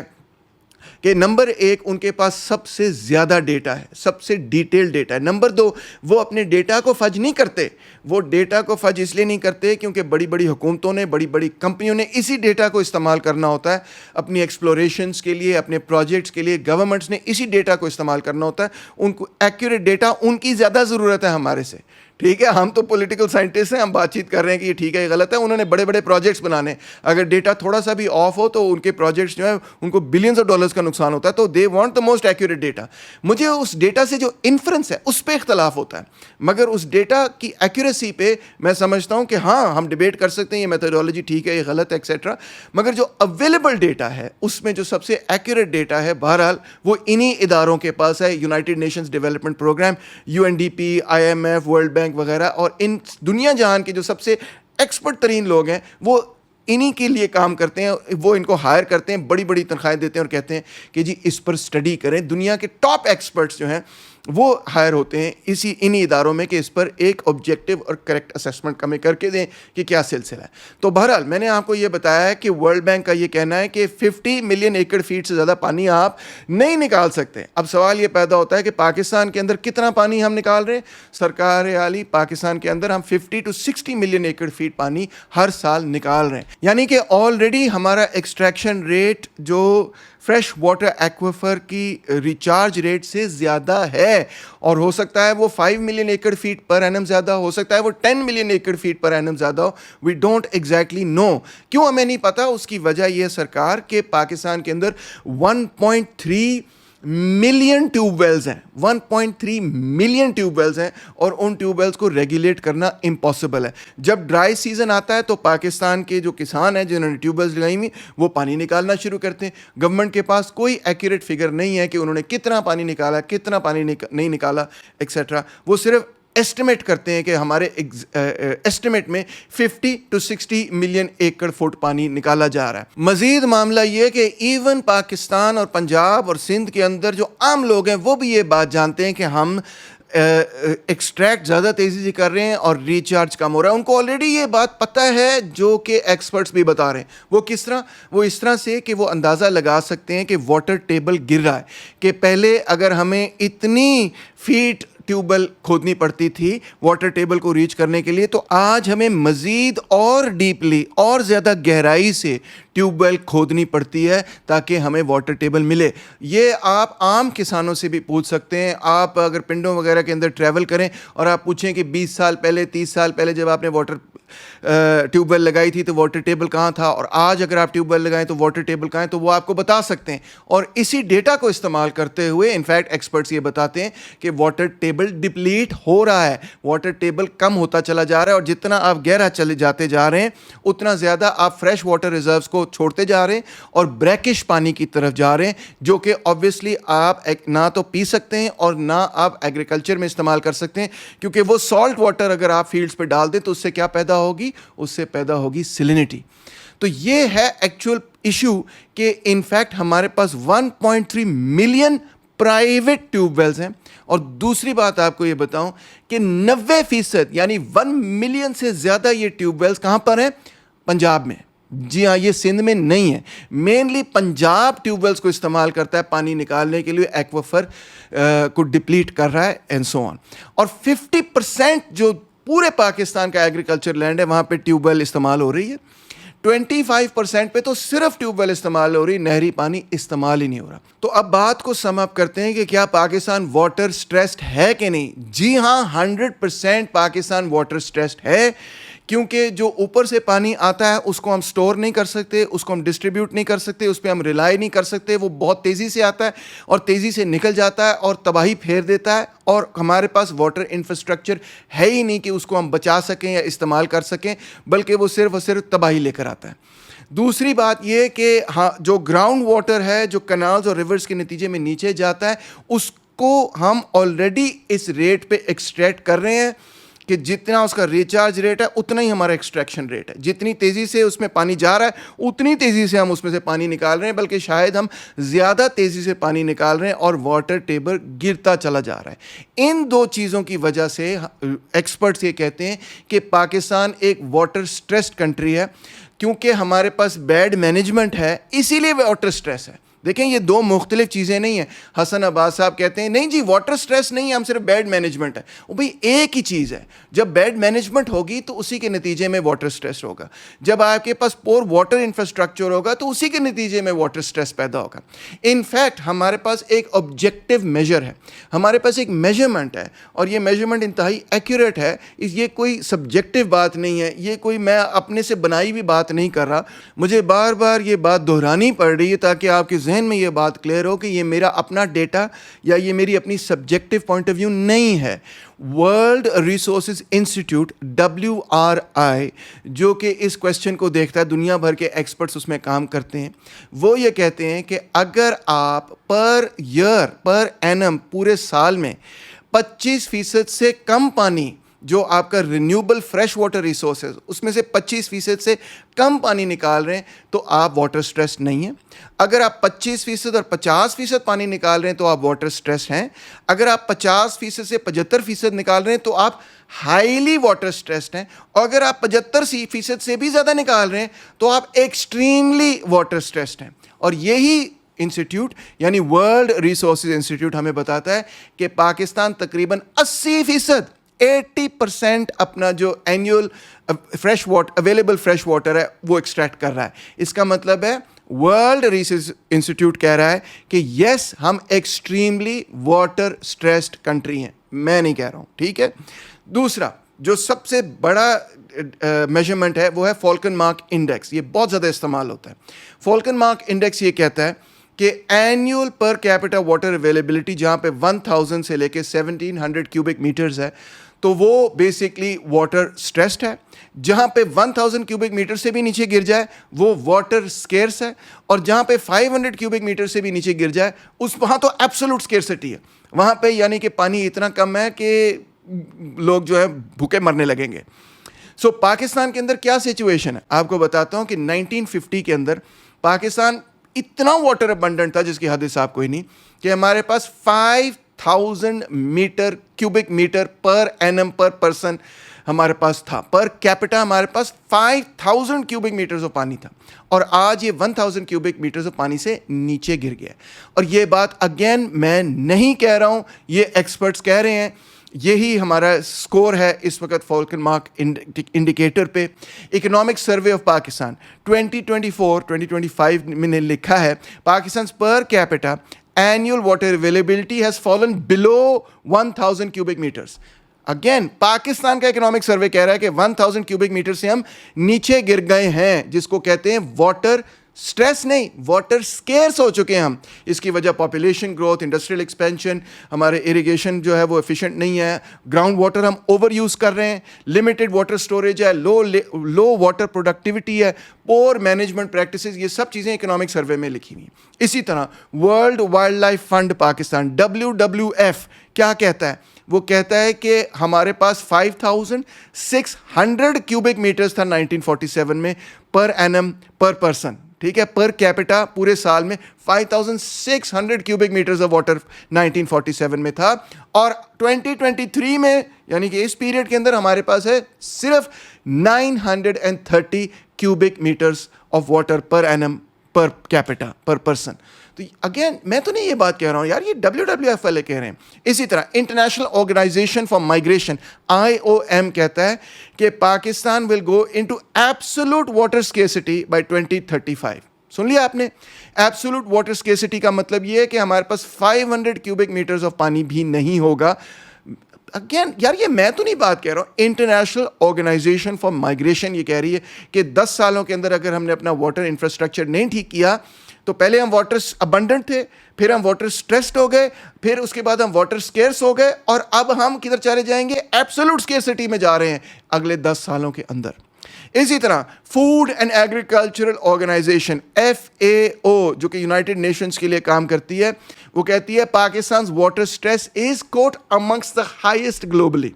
کہ نمبر ایک ان کے پاس سب سے زیادہ ڈیٹا ہے, سب سے ڈیٹیل ڈیٹا ہے. نمبر دو, وہ اپنے ڈیٹا کو فج نہیں کرتے. وہ ڈیٹا کو فج اس لیے نہیں کرتے کیونکہ بڑی بڑی حکومتوں نے, بڑی بڑی کمپنیوں نے اسی ڈیٹا کو استعمال کرنا ہوتا ہے اپنی ایکسپلوریشنز کے لیے, اپنے پروجیکٹس کے لیے. گورنمنٹس نے اسی ڈیٹا کو استعمال کرنا ہوتا ہے. ان کو ایکوریٹ ڈیٹا, ان کی زیادہ ضرورت ہے ہمارے سے, ٹھیک ہے. ہم تو پولیٹیکل سائنٹسٹ ہیں, ہم بات چیت کر رہے ہیں کہ یہ ٹھیک ہے یہ غلط ہے. انہوں نے بڑے بڑے پروجیکٹس بنانے, اگر ڈیٹا تھوڑا سا بھی آف ہو تو ان کے پروجیکٹس جو ہیں ان کو بلینز آف ڈالرز کا نقصان ہوتا ہے. تو they want the most accurate data. مجھے اس ڈیٹا سے جو انفرنس ہے اس پہ اختلاف ہوتا ہے, مگر اس ڈیٹا کی ایکوریسی پہ میں سمجھتا ہوں کہ ہاں ہم ڈیبیٹ کر سکتے ہیں یہ میتھڈالوجی ٹھیک ہے یہ غلط ہے ایکسیٹرا, مگر جو اویلیبل ڈیٹا ہے اس میں جو سب سے ایکوریٹ ڈیٹا ہے بہرحال وہ انہی اداروں کے پاس ہے. United Nations Development Programme, UNDP, IMF, World Bank وغیرہ, اور ان دنیا جہان کے جو سب سے ایکسپرٹ ترین لوگ ہیں وہ انہی کے لیے کام کرتے ہیں, وہ ان کو ہائر کرتے ہیں, بڑی بڑی تنخواہیں دیتے ہیں اور کہتے ہیں کہ جی اس پر اسٹڈی کریں. دنیا کے ٹاپ ایکسپرٹس جو ہیں وہ ہائر ہوتے ہیں انہی اداروں میں کہ اس پر ایک آبجیکٹو اور کریکٹ اسیسمنٹ ہمیں کر کے دیں کہ کیا سلسلہ ہے. تو بہرحال میں نے آپ کو یہ بتایا ہے کہ ورلڈ بینک کا یہ کہنا ہے کہ 50 ملین ایکڑ فیٹ سے زیادہ پانی آپ نہیں نکال سکتے. اب سوال یہ پیدا ہوتا ہے کہ پاکستان کے اندر کتنا پانی ہم نکال رہے ہیں. سرکار عالی, پاکستان کے اندر ہم 50 to 60 ملین ایکڑ فیٹ پانی ہر سال نکال رہے ہیں, یعنی کہ آلریڈی ہمارا ایکسٹریکشن ریٹ جو فریش واٹر ایکویفر کی ریچارج ریٹ سے زیادہ ہے, اور ہو سکتا ہے وہ 5 million acre feet per annum زیادہ ہو سکتا ہے وہ 10 million acre feet per annum زیادہ ہو. وی ڈونٹ ایگزیکٹلی نو. کیوں ہمیں نہیں پتا؟ اس کی وجہ یہ سرکار کہ پاکستان کے اندر 1.3 ملین ٹیوب ویلز ہیں, 1.3 ملین ٹیوب ویلز ہیں, اور ان ٹیوب ویلز کو ریگولیٹ کرنا امپاسبل ہے. جب ڈرائی سیزن آتا ہے تو پاکستان کے جو کسان ہیں جنہوں نے ٹیوب ویلز لگائی ہوئی وہ پانی نکالنا شروع کرتے ہیں. گورنمنٹ کے پاس کوئی ایکوریٹ فگر نہیں ہے کہ انہوں نے کتنا پانی نکالا, کتنا پانی نہیں نکالا ایکسیٹرا. وہ صرف ایسٹیمیٹ کرتے ہیں کہ ہمارے ایسٹیمیٹ میں 50 to 60 ملین ایکڑ فٹ پانی نکالا جا رہا ہے. مزید معاملہ یہ کہ ایون پاکستان اور پنجاب اور سندھ کے اندر جو عام لوگ ہیں وہ بھی یہ بات جانتے ہیں کہ ہم ایکسٹریکٹ زیادہ تیزی سے کر رہے ہیں اور ریچارج کم ہو رہا ہے. ان کو آلریڈی یہ بات پتہ ہے جو کہ ایکسپرٹس بھی بتا رہے ہیں. وہ کس طرح؟ وہ اس طرح سے کہ وہ اندازہ لگا سکتے ہیں کہ واٹر ٹیبل گر رہا ہے, کہ پہلے اگر ہمیں اتنی فیٹ ٹیوب ویل کھودنی پڑتی تھی واٹر ٹیبل کو ریچ کرنے کے لیے, تو آج ہمیں مزید اور ڈیپلی اور زیادہ گہرائی سے ٹیوب ویل کھودنی پڑتی ہے تاکہ ہمیں واٹر ٹیبل ملے. یہ آپ عام کسانوں سے بھی پوچھ سکتے ہیں. آپ اگر پنڈوں وغیرہ کے اندر ٹریول کریں اور آپ پوچھیں کہ 20 سال پہلے 30 سال پہلے جب آپ نے ٹیوب ویل لگائی تھی تو واٹر ٹیبل کہاں تھا, اور آج اگر آپ ٹیوب ویل لگائیں تو واٹر ٹیبل کہاں ہے, تو وہ آپ کو بتا سکتے ہیں. اور اسی ڈیٹا کو استعمال کرتے ہوئے انفیکٹ ایکسپرٹس یہ بتاتے ہیں کہ واٹر ٹیبل ڈپلیٹ ہو رہا ہے, واٹر ٹیبل کم ہوتا چلا جا رہا ہے, اور جتنا آپ گہرا چلے جاتے جا رہے ہیں اتنا زیادہ آپ فریش واٹر ریزروز کو چھوڑتے جا رہے ہیں اور بریکش پانی کی طرف جا رہے ہیں, جو کہ آبویسلی آپ نہ تو پی سکتے ہیں اور نہ آپ ایگریکلچر میں استعمال کر سکتے ہیں, کیونکہ وہ سالٹ واٹر اگر آپ فیلڈز پہ ڈال دیں تو اس سے کیا پیدا ہوگی؟ اس سے پیدا ہوگی سلینٹی. تو یہ ہے ایکچوئل ایشو کہ انفیکٹ ہمارے پاس 1.3 ملین پرائیویٹ ٹیوب ویلز ہیں. اور دوسری بات آپ کو یہ بتاؤں کہ 90% یعنی 1 ملین سے زیادہ یہ ٹیوب ویلز کہاں پر ہیں؟ پنجاب میں. جی ہاں, یہ سندھ میں نہیں ہے. مینلی پنجاب ٹیوب ویلز کو استعمال کرتا ہے پانی نکالنے کے لیے, ایکویفر کو ڈپلیٹ کر رہا ہے اینڈ سو آن. اور 50% جو پورے پاکستان کا ایگریکلچر لینڈ ہے وہاں پہ ٹیوب ویل استعمال ہو رہی ہے. 25% پہ تو صرف ٹیوب ویل استعمال ہو رہی, نہری پانی استعمال ہی نہیں ہو رہا. تو اب بات کو سم اپ کرتے ہیں کہ کیا پاکستان واٹر سٹریسڈ ہے کہ نہیں. جی ہاں, 100% پاکستان واٹر سٹریسڈ ہے, کیونکہ جو اوپر سے پانی آتا ہے اس کو ہم سٹور نہیں کر سکتے, اس کو ہم ڈسٹریبیوٹ نہیں کر سکتے, اس پہ ہم ریلائی نہیں کر سکتے. وہ بہت تیزی سے آتا ہے اور تیزی سے نکل جاتا ہے اور تباہی پھیر دیتا ہے, اور ہمارے پاس واٹر انفراسٹرکچر ہے ہی نہیں کہ اس کو ہم بچا سکیں یا استعمال کر سکیں, بلکہ وہ صرف اور صرف تباہی لے کر آتا ہے. دوسری بات یہ کہ ہاں, جو گراؤنڈ واٹر ہے جو کنالز اور ریورز کے نتیجے میں نیچے جاتا ہے اس کو ہم آلریڈی اس ریٹ پہ ایکسٹریکٹ کر رہے ہیں کہ جتنا اس کا ریچارج ریٹ ہے اتنا ہی ہمارا ایکسٹریکشن ریٹ ہے. جتنی تیزی سے اس میں پانی جا رہا ہے اتنی تیزی سے ہم اس میں سے پانی نکال رہے ہیں, بلکہ شاید ہم زیادہ تیزی سے پانی نکال رہے ہیں اور واٹر ٹیبل گرتا چلا جا رہا ہے. ان دو چیزوں کی وجہ سے ایکسپرٹس یہ کہتے ہیں کہ پاکستان ایک واٹر سٹریسڈ کنٹری ہے, کیونکہ ہمارے پاس بیڈ مینجمنٹ ہے اسی لیے واٹر سٹریس ہے. دیکھیں یہ دو مختلف چیزیں نہیں ہیں. حسن عباس صاحب کہتے ہیں نہیں جی واٹر سٹریس نہیں ہے, ہم صرف بیڈ مینجمنٹ ہے. وہ بھئی ایک ہی چیز ہے. جب بیڈ مینجمنٹ ہوگی تو اسی کے نتیجے میں واٹر سٹریس ہوگا. جب آپ کے پاس پور واٹر انفراسٹرکچر ہوگا تو اسی کے نتیجے میں واٹر سٹریس پیدا ہوگا. انفیکٹ ہمارے پاس ایک آبجیکٹیو میجر ہے, ہمارے پاس ایک میجرمنٹ ہے, اور یہ میجرمنٹ انتہائی ایکوریٹ ہے. یہ کوئی سبجیکٹیو بات نہیں ہے, یہ کوئی میں اپنے سے بنائی ہوئی بات نہیں کر رہا. مجھے بار بار یہ بات دہرانی پڑ رہی ہے تاکہ آپ کے ذہن میں یہ بات کلیئر ہو کہ یہ میرا اپنا ڈیٹا یا یہ میری اپنی سبجیکٹیو پوائنٹ آف ویو نہیں ہے. ورلڈ ریسورسز انسٹیٹیوٹ WRI جو کہ اس کویسچن کو دیکھتا ہے, دنیا بھر کے ایکسپرٹس اس میں کام کرتے ہیں, وہ یہ کہتے ہیں کہ اگر آپ پر ایئر پر اینم پورے سال میں 25% سے کم پانی جو آپ کا رینیوبل فریش واٹر ریسورسز اس میں سے 25% سے کم پانی نکال رہے ہیں تو آپ واٹر سٹریس نہیں ہیں. اگر آپ 25% اور 50% پانی نکال رہے ہیں تو آپ واٹر سٹریس ہیں. اگر آپ 50% سے 75% نکال رہے ہیں تو آپ ہائیلی واٹر سٹریسڈ ہیں. اور اگر آپ 75% سے بھی زیادہ نکال رہے ہیں تو آپ ایکسٹریملی واٹر سٹریسڈ ہیں. اور یہی انسٹیٹیوٹ یعنی ورلڈ ریسورسز انسٹیٹیوٹ ہمیں بتاتا ہے کہ پاکستان تقریباً 80% اپنا جو annual fresh water available fresh water ہے وہ ایکسٹریکٹ کر رہا ہے. اس کا مطلب ہے ورلڈ ریسورس انسٹیٹیوٹ کہہ رہا ہے کہ یس ہم ایکسٹریملی واٹر سٹریسڈ کنٹری ہیں, میں نہیں کہہ رہا ہوں. ٹھیک ہے. دوسرا جو سب سے بڑا میجرمنٹ ہے وہ ہے فالکن مارک انڈیکس. یہ بہت زیادہ استعمال ہوتا ہے. فالکن مارک انڈیکس یہ کہتا ہے کہ annual per capita water availability جہاں پہ 1000 سے لے کے 1700 کیوبک میٹرز ہے تو وہ بیسکلی واٹر سٹریسڈ ہے. جہاں پہ 1000 کیوبک میٹر سے بھی نیچے گر جائے وہ واٹر سکیئرس ہے, اور جہاں پہ 500 کیوبک میٹر سے بھی نیچے گر جائے وہاں تو ایبسولوٹ سکیئرسٹی ہے. وہاں پہ یعنی کہ پانی اتنا کم ہے کہ لوگ جو ہے بھوکے مرنے لگیں گے. سو پاکستان کے اندر کیا سچویشن ہے آپ کو بتاتا ہوں کہ 1950 کے اندر پاکستان اتنا واٹر ابنڈنٹ تھا جس کی حد حساب کوئی نہیں, کہ ہمارے پاس 5000 meter cubic meter per annum per person ہمارے پاس تھا. پر کیپٹا ہمارے پاس 5000 کیوبک میٹرز آف پانی تھا, اور آج یہ 1000 کیوبک میٹرز آف پانی سے نیچے گر گیا. اور یہ بات اگین میں نہیں کہہ رہا ہوں, یہ ایکسپرٹس کہہ رہے ہیں. یہی ہمارا سکور ہے اس وقت فالکن مارک انڈیکیٹر پہ. اکنامک سروے آف پاکستان 2024-2025 میں نے لکھا ہے Pakistan per capita annual water availability has fallen below 1000 cubic metres. Again Pakistan کا اکنامک سروے کہہ رہا ہے کہ 1000 کیوبک میٹر سے ہم نیچے گر گئے ہیں, جس کو کہتے ہیں واٹر سٹریس نہیں, واٹر سکیئرس ہو چکے ہیں ہم. اس کی وجہ پاپولیشن گروتھ, انڈسٹریل ایکسپینشن, ہمارے اریگیشن جو ہے وہ ایفیشینٹ نہیں ہے, گراؤنڈ واٹر ہم اوور یوز کر رہے ہیں, لمیٹڈ واٹر سٹوریج ہے, لو واٹر پروڈکٹیوٹی ہے, پور مینجمنٹ پریکٹسز, یہ سب چیزیں اکنامک سروے میں لکھی ہوئی ہیں. اسی طرح World Wildlife Fund Pakistan WWF کیا کہتا ہے؟ وہ کہتا ہے کہ ہمارے پاس 5600 کیوبک میٹرز تھا 1947 میں پر اینم پر پرسن. ٹھیک ہے. پر کیپٹا پورے سال میں 5600 کیوبک میٹرز آف واٹر 1947 میں تھا, اور 2023 میں یعنی کہ اس پیریڈ کے اندر ہمارے پاس ہے صرف 930 cubic metres of water per annum per capita per person. تو اگین میں تو نہیں یہ بات کہہ رہا ہوں یار, یہ WWF والے کہہ رہے ہیں. اسی طرح International Organization for Migration IOM کہتا ہے کہ Pakistan will go into absolute water scarcity by 2035. سن لیا آپ نے؟ ایبسولوٹ واٹر اسکیسٹی کا مطلب یہ ہے کہ ہمارے پاس 500 کیوبک میٹرز آف پانی بھی نہیں ہوگا. اگین یار یہ میں تو نہیں بات کہہ رہا ہوں, انٹرنیشنل آرگنائزیشن فار مائگریشن یہ کہہ رہی ہے کہ 10 سالوں کے اندر اگر ہم نے اپنا واٹر انفراسٹرکچر نہیں ٹھیک کیا تو پہلے ہم واٹر ابنڈنٹ تھے, پھر ہم واٹر سٹریسڈ ہو گئے, پھر اس کے بعد ہم واٹر سکیئرس ہو گئے, اور اب ہم کدھر چلے جائیں گے؟ ایبسولوٹ سکیئرسٹی میں جا رہے ہیں اگلے 10 سالوں کے اندر. اسی طرح Food and Agricultural Organization FAO جو کہ یونائٹڈ نیشنز کے لیے کام کرتی ہے, وہ کہتی ہے Pakistan water stress is quote amongst the highest globally.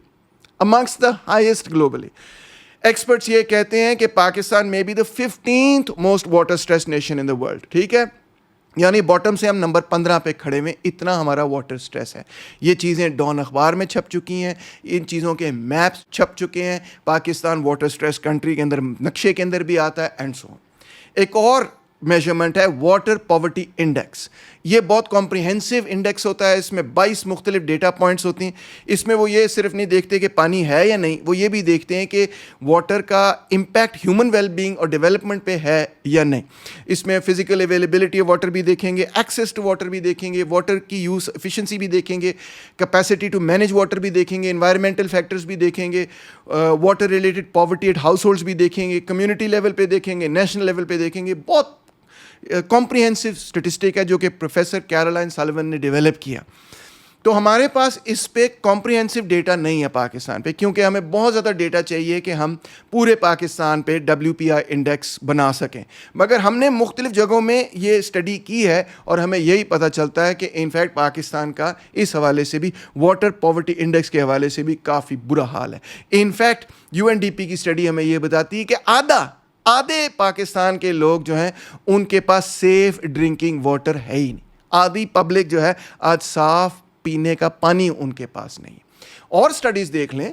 Experts یہ کہتے ہیں کہ پاکستان میں be the 15th most water stress nation in the world. ٹھیک ہے. یعنی باٹم سے ہم نمبر 15 پہ کھڑے ہوئے, اتنا ہمارا واٹر سٹریس ہے. یہ چیزیں ڈان اخبار میں چھپ چکی ہیں, ان چیزوں کے میپس چھپ چکے ہیں. پاکستان واٹر سٹریس کنٹری کے اندر نقشے کے اندر بھی آتا ہے اینڈ سو. ایک اور میجرمنٹ ہے واٹر پاورٹی انڈیکس. یہ بہت کمپریہنسو انڈیکس ہوتا ہے, اس میں 22 مختلف ڈیٹا پوائنٹس ہوتی ہیں. اس میں وہ یہ صرف نہیں دیکھتے کہ پانی ہے یا نہیں, وہ یہ بھی دیکھتے ہیں کہ واٹر کا امپیکٹ ہیومن ویل بینگ اور ڈیولپمنٹ پہ ہے یا نہیں. اس میں فزیکل اویلیبلٹی آف واٹر بھی دیکھیں گے, ایکسیس ٹو واٹر بھی دیکھیں گے, واٹر کی یوز ایفیشنسی بھی دیکھیں گے, کیپیسٹی ٹو مینیج واٹر بھی دیکھیں گے, انوائرمنٹل فیکٹرز بھی دیکھیں گے, water related poverty at households بھی دیکھیں گے, کمیونٹی لیول پہ دیکھیں گے, نیشنل لیول پہ دیکھیں گے. بہت کمپریہنسو اسٹیٹسٹک ہے جو کہ پروفیسر کیرولائن سالون نے ڈیولپ کیا. تو ہمارے پاس اس پہ کمپریہنسو ڈیٹا نہیں ہے پاکستان پہ, کیونکہ ہمیں بہت زیادہ ڈیٹا چاہیے کہ ہم پورے پاکستان پہ WPI انڈیکس بنا سکیں. مگر ہم نے مختلف جگہوں میں یہ اسٹڈی کی ہے اور ہمیں یہی پتہ چلتا ہے کہ انفیکٹ پاکستان کا اس حوالے سے بھی واٹر پاورٹی انڈیکس کے حوالے سے بھی کافی برا حال ہے. انفیکٹ UNDP کی اسٹڈی ہمیں یہ بتاتی ہے کہ آدھے پاکستان کے لوگ جو ہیں ان کے پاس سیف ڈرنکنگ واٹر ہے ہی نہیں. آدھی پبلک جو ہے آج صاف پینے کا پانی ان کے پاس نہیں. اور سٹڈیز دیکھ لیں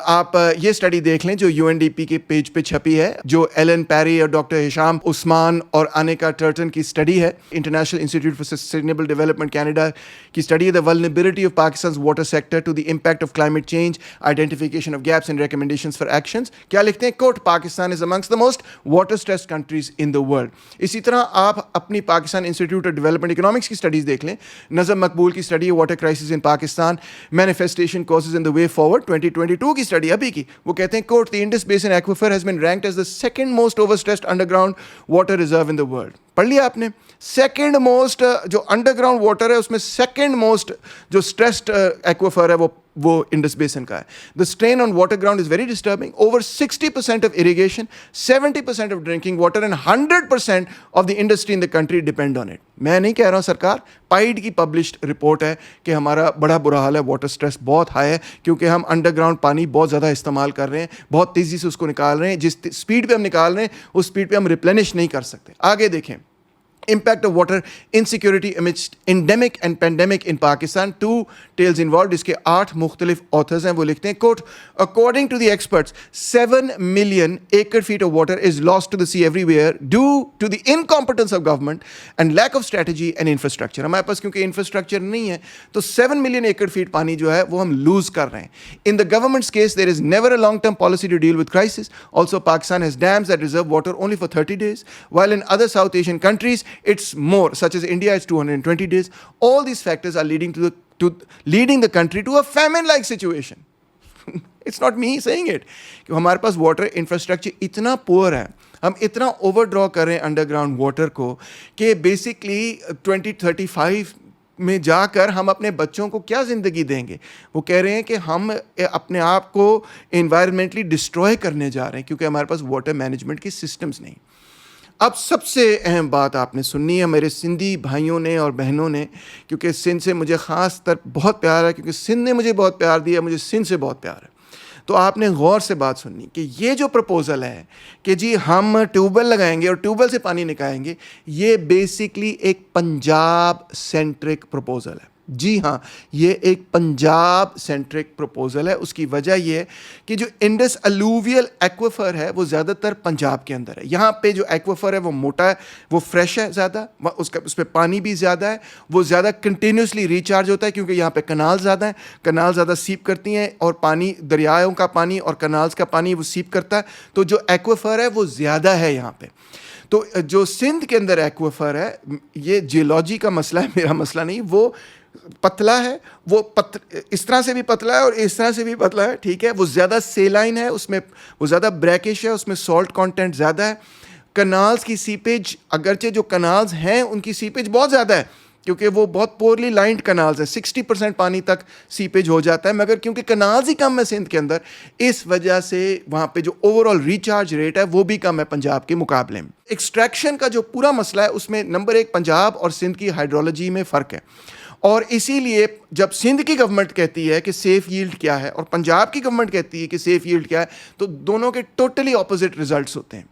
آپ, یہ سٹڈی دیکھ لیں جو UNDP کے پیج پہ چھپی ہے, جو ایلن پیری اور ڈاکٹر ہشام عثمان اور انیکا ٹرٹن کی سٹڈی ہے. International Institute for Sustainable Development Canada کی سٹڈی ہے, the vulnerability of Pakistan's water sector to the impact of climate change, identification of gaps and recommendations for actions. کیا لکھتے ہیں, quote, Pakistan is amongst the most water stressed countries in the world. اسی طرح آپ اپنی Pakistan Institute of Development Economics کی studies دیکھ لیں. نظم مقبول کی سٹڈی ہے, water crisis in Pakistan, manifestation causes and the way forward, 2022 کی سٹڈی ابھی کی. وہ کہتے ہیں, quote, the Indus basin aquifer has been ranked as the second most over stressed under ground water reserve in the world. پڑھ لیا آپ نے, سیکنڈ موسٹ جو انڈر گراؤنڈ واٹر ہے اس میں سیکنڈ موسٹ جو اسٹریسڈ ایکویفر ہے وہ انڈس بیسن کا ہے. The strain on water ground is very disturbing. Over 60% of irrigation, 70% of drinking water and 100% of the industry in the country depend on it. میں نہیں کہہ رہا ہوں سرکار, پائڈ کی پبلشڈ رپورٹ ہے کہ ہمارا بڑا برا حال ہے, واٹر اسٹریس بہت ہائی ہے کیونکہ ہم انڈر گراؤنڈ پانی بہت زیادہ استعمال کر رہے ہیں, بہت تیزی سے اس کو نکال رہے ہیں. جس اسپیڈ پہ ہم نکال رہے ہیں اس اسپیڈ پہ ہم ریپلینش نہیں کر سکتے. آگے دیکھیں, impact of water insecurity amidst endemic and pandemic in Pakistan. 2 tales involved. اس کے 8 مختلف authors ہیں. وہ لکھتے ہیں, quote, according to the experts 7 million acre feet of water is lost to the sea everywhere due to the incompetence of government and lack of strategy and infrastructure. ہمارے پاس کیونکہ infrastructure نہیں ہے تو 7 million acre feet پانی جو ہے وہ ہم لوز کر رہے ہیں. In the government's case there is never a long term policy to deal with crisis. Also Pakistan has dams that reserve water only for 30 days while in other South Asian countries it's more, such as India it's 220 days. All these factors are leading the country to a famine like situation. It's not me saying it. کہ ہمارے پاس water infrastructure اتنا پور ہے, ہم اتنا over ڈرا کر رہے ہیں انڈر گراؤنڈ واٹر کو کہ بیسکلی 2035 میں جا کر ہم اپنے بچوں کو کیا زندگی دیں گے. وہ کہہ رہے ہیں کہ ہم اپنے آپ کو انوائرمنٹلی ڈسٹروائے کرنے جا رہے ہیں کیونکہ ہمارے پاس واٹر مینجمنٹ کی سسٹمز نہیں. اب سب سے اہم بات آپ نے سننی ہے میرے سندھی بھائیوں نے اور بہنوں نے, کیونکہ سندھ سے مجھے خاص طر بہت پیار ہے, کیونکہ سندھ نے مجھے بہت پیار دیا, مجھے سندھ سے بہت پیار ہے. تو آپ نے غور سے بات سننی کہ یہ جو پرپوزل ہے کہ جی ہم ٹیوب ویل لگائیں گے اور ٹیوب ویل سے پانی نکالیں گے, یہ بیسکلی ایک پنجاب سینٹرک پرپوزل ہے. جی ہاں, یہ ایک پنجاب سینٹرک پروپوزل ہے. اس کی وجہ یہ ہے کہ جو انڈس الوویل ایکویفر ہے وہ زیادہ تر پنجاب کے اندر ہے. یہاں پہ جو ایکویفر ہے وہ موٹا ہے, وہ فریش ہے زیادہ, اس پہ پانی بھی زیادہ ہے, وہ زیادہ کنٹینیوسلی ریچارج ہوتا ہے کیونکہ یہاں پہ کنال زیادہ ہیں, کنال زیادہ سیپ کرتی ہیں اور پانی دریاؤں کا پانی اور کنالز کا پانی وہ سیپ کرتا ہے. تو جو ایکویفر ہے وہ زیادہ ہے یہاں پہ. تو جو سندھ کے اندر ایکویفر ہے, یہ جیولوجی کا مسئلہ ہے, میرا مسئلہ نہیں. وہ پتلا ہے, وہ اس طرح سے بھی پتلا ہے اور اس طرح سے بھی پتلا ہے, ٹھیک ہے. وہ زیادہ سیلائن ہے, اس میں وہ زیادہ بریکش ہے, اس میں سالٹ کانٹینٹ زیادہ ہے. کنالز کی سیپیج, اگرچہ جو کنالز ہیں ان کی سیپیج بہت زیادہ ہے کیونکہ وہ بہت پورلی لائنڈ کنالز ہیں, 60% پانی تک سیپیج ہو جاتا ہے, مگر کیونکہ کنالز ہی کم ہے سندھ کے اندر, اس وجہ سے وہاں پہ جو اوور آل ریچارج ریٹ ہے وہ بھی کم ہے پنجاب کے مقابلے میں. ایکسٹریکشن کا جو پورا مسئلہ ہے اس میں نمبر 1 پنجاب اور سندھ کی ہائیڈرولوجی میں فرق ہے, اور اسی لیے جب سندھ کی گورنمنٹ کہتی ہے کہ سیف ییلڈ کیا ہے اور پنجاب کی گورنمنٹ کہتی ہے کہ سیف ییلڈ کیا ہے, تو دونوں کے ٹوٹلی اپوزٹ ریزلٹس ہوتے ہیں.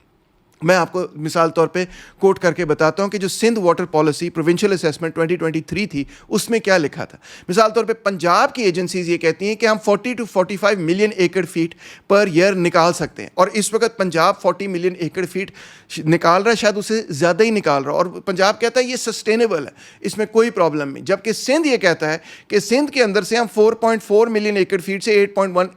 میں آپ کو مثال طور پہ کوٹ کر کے بتاتا ہوں کہ جو Sindh water policy provincial assessment 2023 تھی اس میں کیا لکھا تھا. مثال طور پہ پنجاب کی ایجنسیز یہ کہتی ہیں کہ ہم 40 to 45 million acre feet per year نکال سکتے ہیں, اور اس وقت پنجاب 40 ملین ایکڑ فیٹ نکال رہا ہے, شاید اسے زیادہ ہی نکال رہا ہے, اور پنجاب کہتا ہے یہ سسٹینیبل ہے, اس میں کوئی پرابلم نہیں. جبکہ سندھ یہ کہتا ہے کہ سندھ کے اندر سے ہم 4.4 ملین ایکڑ فیٹ سے 8.1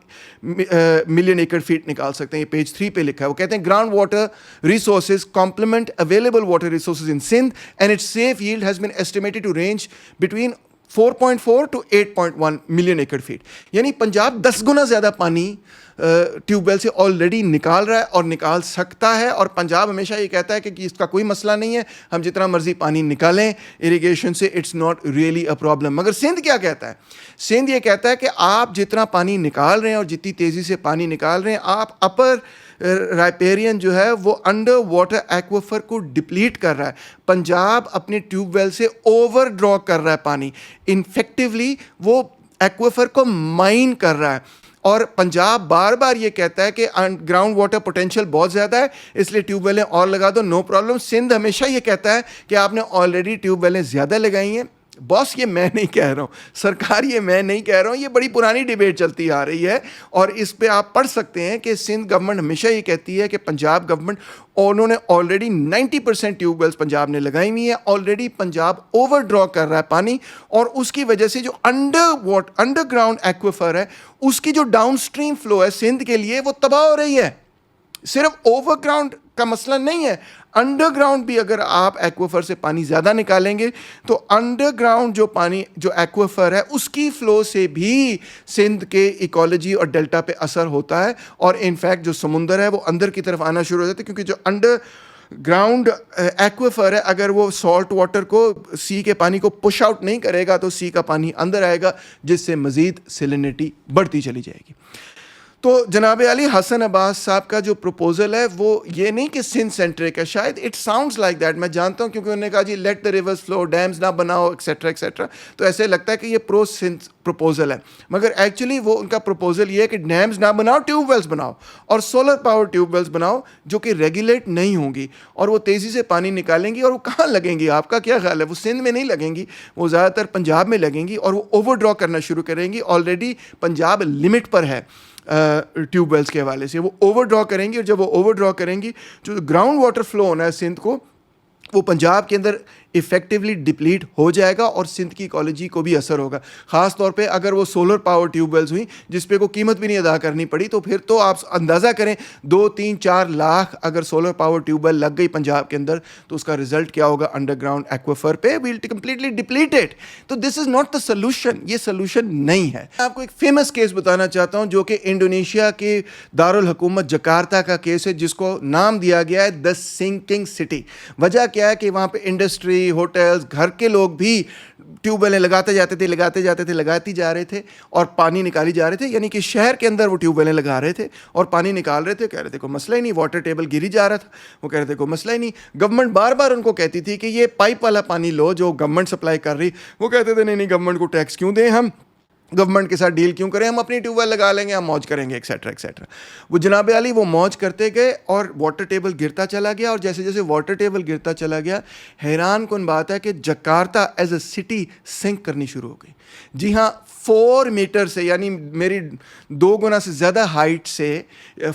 ملین ایکڑ فیٹ نکال سکتے ہیں. یہ پیج 3 پہ لکھا ہے. وہ کہتے ہیں ground water resources complement available water resources in Sindh and its safe yield has been estimated to range between 4.4 to 8.1 million acre feet. یعنی پنجاب 10 گنا زیادہ پانی ٹیوب ویل سے آلریڈی نکال رہا ہے اور نکال سکتا ہے. اور پنجاب ہمیشہ یہ کہتا ہے کہ اس کا کوئی مسئلہ نہیں ہے, ہم جتنا مرضی پانی نکالیں اریگیشن سے, it's not really a problem. مگر سندھ کیا کہتا ہے؟ سندھ یہ کہتا ہے کہ آپ جتنا پانی نکال رہے ہیں اور جتنی تیزی سے پانی نکال رہے ہیں, آپ اپر رائپیرین جو ہے وہ انڈر واٹر ایکویفر کو ڈپلیٹ کر رہا ہے. پنجاب اپنے ٹیوب ویل سے اوور ڈرا کر رہا ہے پانی, انفیکٹولی وہ ایکویفر کو مائن کر رہا ہے. اور پنجاب بار بار یہ کہتا ہے کہ گراؤنڈ واٹر پوٹینشیل بہت زیادہ ہے, اس لیے ٹیوب ویلیں اور لگا دو, نو پرابلم. سندھ ہمیشہ یہ کہتا ہے کہ آپ نے آلریڈی ٹیوب ویلیں زیادہ لگائی ہیں. باس یہ میں نہیں کہہ رہا ہوں, سرکار یہ میں نہیں کہہ رہا ہوں, یہ بڑی پرانی ڈیبیٹ چلتی آ رہی ہے. اور اس پہ آپ پڑھ سکتے ہیں کہ سندھ گورنمنٹ ہمیشہ یہ کہتی ہے کہ پنجاب گورنمنٹ, انہوں نے آلریڈی 90% ٹیوب ویلس پنجاب نے لگائی ہوئی ہیں. آلریڈی پنجاب اوور ڈرا کر رہا ہے پانی, اور اس کی وجہ سے جو انڈر گراؤنڈ ایکویفر ہے اس کی جو ڈاؤن اسٹریم فلو ہے سندھ کے لیے وہ تباہ ہو رہی ہے. صرف اوور گراؤنڈ کا مسئلہ نہیں ہے, انڈر گراؤنڈ بھی اگر آپ ایکویفر سے پانی زیادہ نکالیں گے تو انڈر گراؤنڈ جو پانی جو ایکویفر ہے اس کی فلو سے بھی سندھ کے ایکالوجی اور ڈیلٹا پہ اثر ہوتا ہے. اور انفیکٹ جو سمندر ہے وہ اندر کی طرف آنا شروع ہو جاتا ہے, کیونکہ جو انڈر گراؤنڈ ایکویفر ہے اگر وہ سالٹ واٹر کو سی کے پانی کو پش آؤٹ نہیں کرے گا تو سی کا پانی اندر آئے گا, جس سے مزید سیلینٹی بڑھتی چلی جائے گی. تو جناب علی حسن عباس صاحب کا جو پروپوزل ہے وہ یہ نہیں کہ سندھ سینٹرک ہے, شاید اٹ ساؤنڈز لائک دیٹ, میں جانتا ہوں کیونکہ انہوں نے کہا جی let the rivers flow, dams نہ بناؤ ایکسیٹرا ایکسیٹرا, تو ایسے لگتا ہے کہ یہ پرو سندھ پروپوزل ہے. مگر ایکچولی وہ ان کا پروپوزل یہ ہے کہ ڈیمز نہ بناؤ, ٹیوب ویلس بناؤ, اور سولر پاور ٹیوب ویلس بناؤ جو کہ ریگولیٹ نہیں ہوں گی, اور وہ تیزی سے پانی نکالیں گی. اور وہ کہاں لگیں گی, آپ کا کیا خیال ہے؟ وہ سندھ میں نہیں لگیں گی, وہ زیادہ تر پنجاب میں لگیں گی, اور وہ اوور ڈرا کرنا شروع کریں گی. آلریڈی پنجاب لمٹ پر ہے ٹیوب ویلس کے حوالے سے, وہ اوور ڈرا کریں گی. اور جب وہ اوور ڈرا کریں گی, جو گراؤنڈ واٹر فلو ہونا ہے سندھ کو, وہ پنجاب کے اندر افیکٹولی ڈپلیٹ ہو جائے گا, اور سندھ کی ایکالوجی کو بھی اثر ہوگا. خاص طور پہ اگر وہ سولر پاور ٹیوب ویلز ہوئیں جس پہ کوئی قیمت بھی نہیں ادا کرنی پڑی, تو پھر تو آپ اندازہ کریں 2-3-4 لاکھ اگر سولر پاور ٹیوب ویل لگ گئی پنجاب کے اندر تو اس کا رزلٹ کیا ہوگا انڈر گراؤنڈ ایکویفر پہ, ویل کمپلیٹلی ڈپلیٹڈ. تو this is not the solution, یہ سلوشن نہیں ہے. میں آپ کو ایک فیمس کیس بتانا چاہتا ہوں جو کہ انڈونیشیا کے دارالحکومت جکارتا کا کیس ہے, جس کو نام دیا گیا ہے دا سنکنگ سٹی. وجہ کیا ہے کہ وہاں پہ انڈسٹری, ہوٹلز, گھر کے لوگ بھی ٹیوب ویلیں لگاتے لگاتی جا رہے تھے اور پانی نکالی جا رہے تھے. یعنی کہ شہر کے اندر وہ ٹیوب ویلیں لگا رہے تھے اور پانی نکال رہے تھے, کہہ رہے تھے کوئی مسئلہ ہی نہیں, واٹر ٹیبل گری جا رہا تھا, وہ کہہ رہے تھے کوئی مسئلہ ہی نہیں. گورنمنٹ بار بار ان کو کہتی تھی کہ یہ پائپ والا پانی لو جو گورنمنٹ سپلائی کر رہی, وہ کہتے تھے نہیں گورنمنٹ کو ٹیکس کیوں دیں, ہم گورنمنٹ کے ساتھ ڈیل کیوں کریں, ہم اپنی ٹیوب ویل لگا لیں گے, ہم موج کریں گے, ایکسیٹرا ایکسیٹرا. وہ جناب علی وہ موج کرتے گئے اور واٹر ٹیبل گرتا چلا گیا. اور جیسے جیسے واٹر ٹیبل گرتا چلا گیا, حیران کن بات ہے کہ Jakarta as a city sink کرنی شروع ہو گئی. جی ہاں, 4 میٹر سے, یعنی میری 2 گنا سے زیادہ ہائٹ سے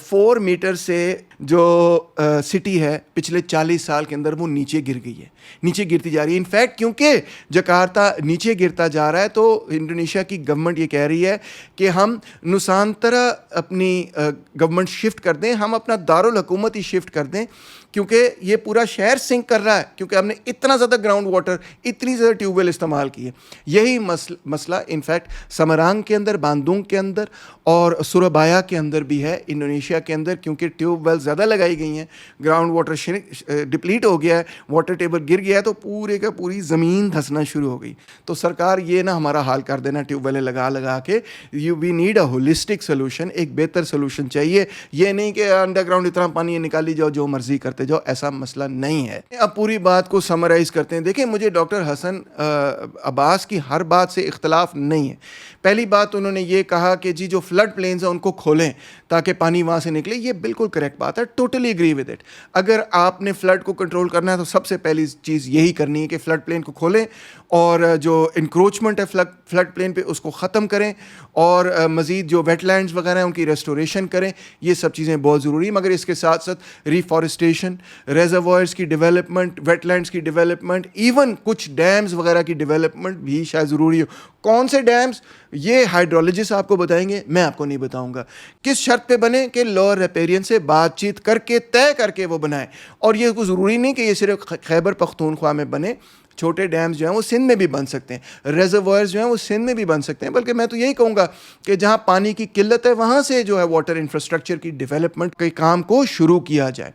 4 میٹر سے جو سٹی ہے پچھلے 40 سال کے اندر وہ نیچے گر گئی ہے, نیچے گرتی جا رہی ہے. انفیکٹ کیونکہ جکارتا نیچے گرتا جا رہا ہے تو انڈونیشیا کی گورنمنٹ یہ کہہ رہی ہے کہ ہم نسانترا اپنی گورنمنٹ شفٹ کر دیں, ہم اپنا دارالحکومت ہی شفٹ کر دیں, کیونکہ یہ پورا شہر سنک کر رہا ہے, کیونکہ ہم نے اتنا زیادہ گراؤنڈ واٹر, اتنی زیادہ ٹیوب ویل استعمال کی ہے. یہی مسئلہ انفیکٹ سمرانگ کے اندر, باندونگ کے اندر اور سورابایا کے اندر بھی ہے انڈونیشیا کے اندر, کیونکہ ٹیوب ویل زیادہ لگائی گئی ہیں, گراؤنڈ واٹر ڈپلیٹ ہو گیا ہے, واٹر ٹیبل گر گیا ہے, تو پورے کا پوری زمین دھسنا شروع ہو گئی. تو سرکار یہ نہ ہمارا حال کر دینا ٹیوب ویلیں لگا کے, we need a holistic solution, ایک بہتر سولوشن چاہیے. یہ نہیں کہ انڈر گراؤنڈ اتنا پانی نکالی جاؤ جو مرضی کرتے جاؤ, ایسا مسئلہ نہیں ہے. اب پوری بات کو سمرائز کرتے ہیں. دیکھیں, مجھے ڈاکٹر حسن عباس کی ہر بات سے اختلاف نہیں ہے. پہلی بات انہوں نے یہ کہا کہ جی جو فلڈ پلینز ہیں ان کو کھولیں تاکہ پانی وہاں سے نکلے, یہ بالکل کریکٹ بات ہے, ٹوٹلی اگری ود اٹ. اگر آپ نے فلڈ کو کنٹرول کرنا ہے تو سب سے پہلی چیز یہی کرنی ہے کہ فلڈ پلین کو کھولیں, اور جو انکروچمنٹ ہے فلڈ پلین پہ اس کو ختم کریں, اور مزید جو ویٹ لینڈز وغیرہ ہیں ان کی ریسٹوریشن کریں. یہ سب چیزیں بہت ضروری ہیں. مگر اس کے ساتھ ساتھ ریفارسٹیشن, ریزروائرز کی ڈیولپمنٹ, ویٹ لینڈز کی ڈیولپمنٹ, ایون کچھ ڈیمز وغیرہ کی ڈیولپمنٹ بھی شاید ضروری ہو. کون سے ڈیمز, یہ ہائیڈرولوجسٹ آپ کو بتائیں گے, میں آپ کو نہیں بتاؤں گا. کس شرط پہ بنے کہ لوئر ریپیرین سے بات چیت کر کے طے کر کے وہ بنائیں. اور یہ کوئی ضروری نہیں کہ یہ صرف خیبر پختونخوا میں بنے, چھوٹے ڈیمز جو ہیں وہ سندھ میں بھی بن سکتے ہیں, ریزروائرز جو ہیں وہ سندھ میں بھی بن سکتے ہیں. بلکہ میں تو یہی کہوں گا کہ جہاں پانی کی قلت ہے وہاں سے جو ہے واٹر انفراسٹرکچر کی ڈیولپمنٹ کے کام کو شروع کیا جائے.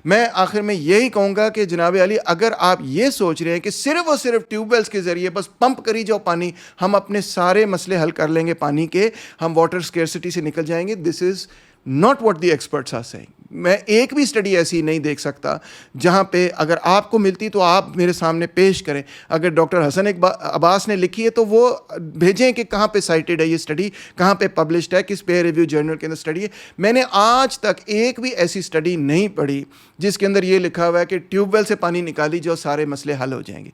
میں آخر میں یہی کہوں گا کہ جناب علی, اگر آپ یہ سوچ رہے ہیں کہ صرف اور صرف ٹیوب ویلز کے ذریعے بس پمپ کری جاؤ پانی, ہم اپنے سارے مسئلے حل کر لیں گے پانی کے, ہم واٹر اسکیرسٹی سے نکل جائیں گے, this is not what the experts are saying. میں ایک بھی اسٹڈی ایسی نہیں دیکھ سکتا جہاں پہ اگر آپ کو ملتی تو آپ میرے سامنے پیش کریں. اگر ڈاکٹر حسن عباس نے لکھی ہے تو وہ بھیجیں کہ کہاں پہ سائٹڈ ہے یہ اسٹڈی, کہاں پہ پبلشڈ ہے, کس پیئر ریویو جرنل کے اندر اسٹڈی ہے. میں نے آج تک ایک بھی ایسی اسٹڈی نہیں پڑھی جس کے اندر یہ لکھا ہوا ہے کہ ٹیوب ویل سے پانی نکالی جو سارے مسئلے حل ہو جائیں گے.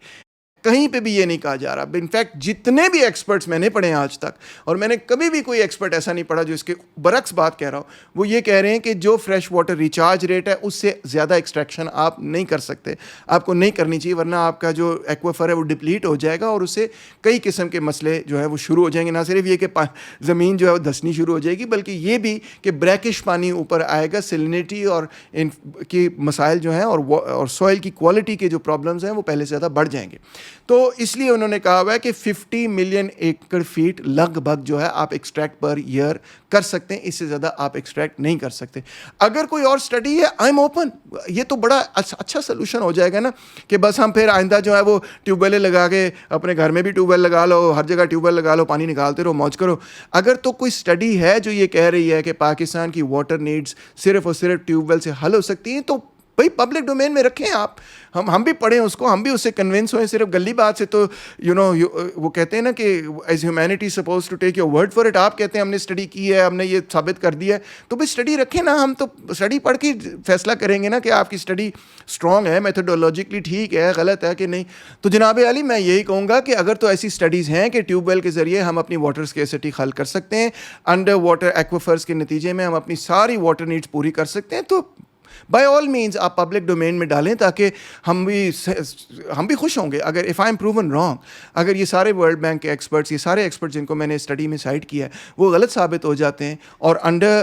کہیں پہ بھی یہ نہیں کہا جا رہا. انفیکٹ جتنے بھی ایکسپرٹس میں نے پڑھے ہیں آج تک, اور میں نے کبھی بھی کوئی ایکسپرٹ ایسا نہیں پڑھا جو اس کے برعکس بات کہہ رہا ہوں, وہ یہ کہہ رہے ہیں کہ جو فریش واٹر ریچارج ریٹ ہے اس سے زیادہ ایکسٹریکشن آپ نہیں کر سکتے, آپ کو نہیں کرنی چاہیے, ورنہ آپ کا جو ایکویفر ہے وہ ڈپلیٹ ہو جائے گا اور اس سے کئی قسم کے مسئلے جو ہے وہ شروع ہو جائیں گے. نہ صرف یہ کہ زمین جو ہے وہ دھسنی شروع ہو جائے گی, بلکہ یہ بھی کہ بریکش پانی اوپر آئے گا, سیلینٹی اور ان کی مسائل جو ہیں اور سوئل کی کوالٹی کے جو پرابلمز ہیں وہ پہلے سے زیادہ بڑھ جائیں گے. تو اس لیے انہوں نے کہا ہوا ہے کہ 50 ملین ایکڑ فیٹ لگ بھگ جو ہے آپ ایکسٹریکٹ پر ایئر کر سکتے ہیں, اس سے زیادہ آپ ایکسٹریکٹ نہیں کر سکتے. اگر کوئی اور اسٹڈی ہے آئی ایم اوپن. یہ تو بڑا اچھا سلوشن ہو جائے گا نا کہ بس ہم پھر آئندہ جو ہے وہ ٹیوب ویلیں لگا کے اپنے گھر میں بھی ٹیوب ویل لگا لو, ہر جگہ ٹیوب ویل لگا لو, پانی نکالتے رہو, موج کرو. اگر تو کوئی اسٹڈی ہے جو یہ کہہ رہی ہے کہ پاکستان کی واٹر نیڈز صرف اور صرف ٹیوب ویل سے حل ہو سکتی ہیں, تو بھائی پبلک ڈومین میں رکھیں آپ, ہم بھی پڑھیں اس کو, ہم بھی اس سے کنونس ہوئیں. صرف گلی بات سے تو وہ کہتے ہیں نا کہ as humanity suppose to take your word for it. آپ کہتے ہیں ہم نے اسٹڈی کی ہے, ہم نے یہ ثابت کر دیا ہے, تو بھائی اسٹڈی رکھیں نا. ہم تو اسٹڈی پڑھ کے فیصلہ کریں گے نا کہ آپ کی اسٹڈی اسٹرانگ ہے, میتھڈولوجیکلی ٹھیک ہے, غلط ہے کہ نہیں. تو جناب علی میں یہی کہوں گا کہ اگر تو ایسی اسٹڈیز ہیں کہ ٹیوب ویل کے ذریعے ہم اپنی واٹر اسکیرسٹی حل کر سکتے ہیں, انڈر واٹر ایکویفرز کے نتیجے میں ہم اپنی ساری واٹر نیڈز پوری کر سکتے ہیں, تو بائی آل مینز آپ پبلک ڈومین میں ڈالیں تاکہ ہم بھی خوش ہوں گے. اگر if I am proven wrong, اگر یہ سارے ورلڈ بینک کے ایکسپرٹس, یہ سارے ایکسپرٹس جن کو میں نے اسٹڈی میں سائٹ کیا ہے وہ غلط ثابت ہو جاتے ہیں اور انڈر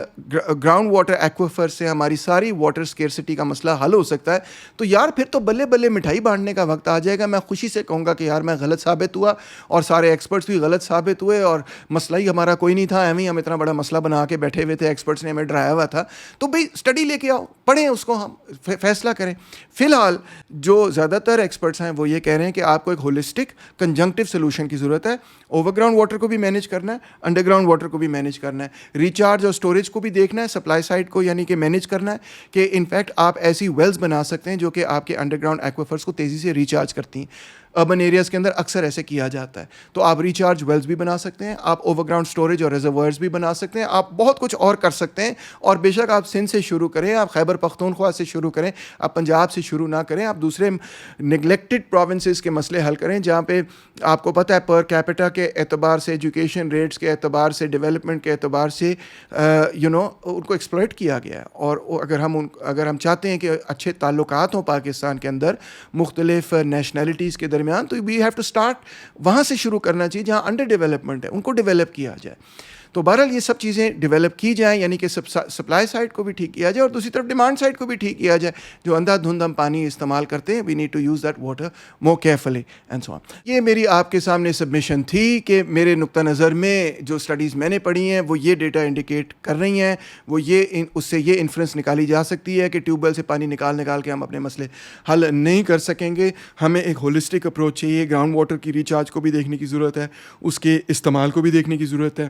گراؤنڈ واٹر ایکویفر سے ہماری ساری واٹر اسکیرسٹی کا مسئلہ حل ہو سکتا ہے, تو یار پھر تو بلے بلے مٹھائی بانٹنے کا وقت آ جائے گا. میں خوشی سے کہوں گا کہ یار میں غلط ثابت ہوا اور سارے ایکسپرٹس بھی غلط ثابت ہوئے اور مسئلہ ہی ہمارا کوئی نہیں تھا, ایویں ہم اتنا بڑا مسئلہ بنا کے بیٹھے ہوئے تھے, ایکسپرٹس نے ہمیں ڈرایا ہوا تھا. تو بھائی اسٹڈی لے کے آؤ, پڑھیں اس کو, ہم فیصلہ کریں. فی الحال جو زیادہ تر ایکسپرٹس ہیں وہ یہ کہہ رہے ہیں کہ آپ کو ایک ہولسٹک کنجنکٹیو سولوشن کی ضرورت ہے. اوور گراؤنڈ واٹر کو بھی مینیج کرنا ہے, انڈر گراؤنڈ واٹر کو بھی مینیج کرنا ہے, ریچارج اور اسٹوریج کو بھی دیکھنا ہے, سپلائی سائڈ کو یعنی کہ مینیج کرنا ہے کہ انفیکٹ آپ ایسی ویلز بنا سکتے ہیں جو کہ آپ کے انڈر گراؤنڈ ایکویفرز کو تیزی سے ریچارج کرتی ہیں. اربن ایریاز کے اندر اکثر ایسے کیا جاتا ہے, تو آپ ریچارج ویلز بھی بنا سکتے ہیں, آپ اوور گراؤنڈ اسٹوریج اور ریزروائرز بھی بنا سکتے ہیں, آپ بہت کچھ اور کر سکتے ہیں. اور بے شک آپ سندھ سے شروع کریں, آپ خیبر پختونخوا سے شروع کریں, آپ پنجاب سے شروع نہ کریں, آپ دوسرے نگلیکٹڈ پروونسز کے مسئلے حل کریں جہاں پہ آپ کو پتہ ہے پر کیپٹا کے اعتبار سے, ایجوکیشن ریٹس کے اعتبار سے, ڈیولپمنٹ کے اعتبار سے ان کو ایکسپلائٹ کیا گیا ہے. اور اگر ہم چاہتے ہیں کہ اچھے تعلقات ہوں پاکستان کے اندر مختلف نیشنلٹیز کے درمیان, تو وی ہیو ٹو اسٹارٹ وہاں سے شروع کرنا چاہیے جہاں انڈر ڈیولپمنٹ ہے, ان کو ڈیولپ کیا جائے. تو بہرحال یہ سب چیزیں ڈیولپ کی جائیں, یعنی کہ سپلائی سائڈ کو بھی ٹھیک کیا جائے اور دوسری طرف ڈیمانڈ سائڈ کو بھی ٹھیک کیا جائے. جو اندھا دھند ہم پانی استعمال کرتے ہیں, we need to use that water more carefully and so on. یہ میری آپ کے سامنے سبمیشن تھی کہ میرے نقطہ نظر میں جو اسٹڈیز میں نے پڑھی ہیں وہ یہ ڈیٹا انڈیکیٹ کر رہی ہیں, وہ اس سے یہ انفرنس نکالی جا سکتی ہے کہ ٹیوب ویل سے پانی نکال کے ہم اپنے مسئلے حل نہیں کر سکیں گے. ہمیں ایک ہولسٹک اپروچ چاہیے, گراؤنڈ واٹر کی ریچارج کو بھی دیکھنے کی ضرورت ہے, اس کے استعمال کو بھی دیکھنے کی ضرورت ہے.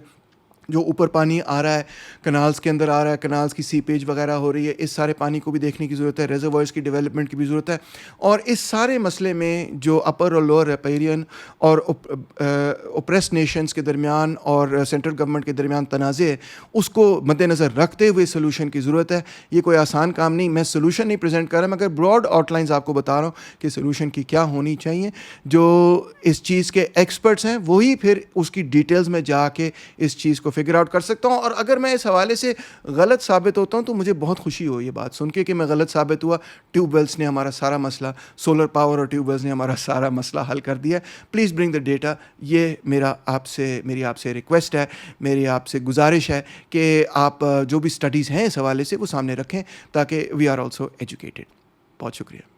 جو اوپر پانی آ رہا ہے, کنالز کے اندر آ رہا ہے, کنالز کی سیپیج وغیرہ ہو رہی ہے, اس سارے پانی کو بھی دیکھنے کی ضرورت ہے, ریزروائرز کی ڈیولپمنٹ کی بھی ضرورت ہے. اور اس سارے مسئلے میں جو اپر اور لوور ریپیرین اور اوپریس نیشنز کے درمیان اور سینٹرل گورنمنٹ کے درمیان تنازع ہے, اس کو مد نظر رکھتے ہوئے سلوشن کی ضرورت ہے. یہ کوئی آسان کام نہیں, میں سلوشن نہیں پریزنٹ کر رہا, مگر براڈ آؤٹ لائنز آپ کو بتا رہا ہوں کہ سلوشن کی کیا ہونی چاہیے. جو اس چیز کے ایکسپرٹس ہیں وہی پھر اس کی ڈیٹیلز میں جا کے اس چیز کو فگر آؤٹ کر سکتا ہوں. اور اگر میں اس حوالے سے غلط ثابت ہوتا ہوں تو مجھے بہت خوشی ہو یہ بات سن کے کہ میں غلط ثابت ہوا. ٹیوب ویلس نے ہمارا سارا مسئلہ, سولر پاور اور ٹیوب ویلس نے ہمارا سارا مسئلہ حل کر دیا. Please bring the data. یہ میری آپ سے ریکویسٹ ہے, میری آپ سے گزارش ہے کہ آپ جو بھی اسٹڈیز ہیں اس حوالے سے وہ سامنے رکھیں تاکہ وی آر آلسو ایجوکیٹڈ. بہت شکریہ.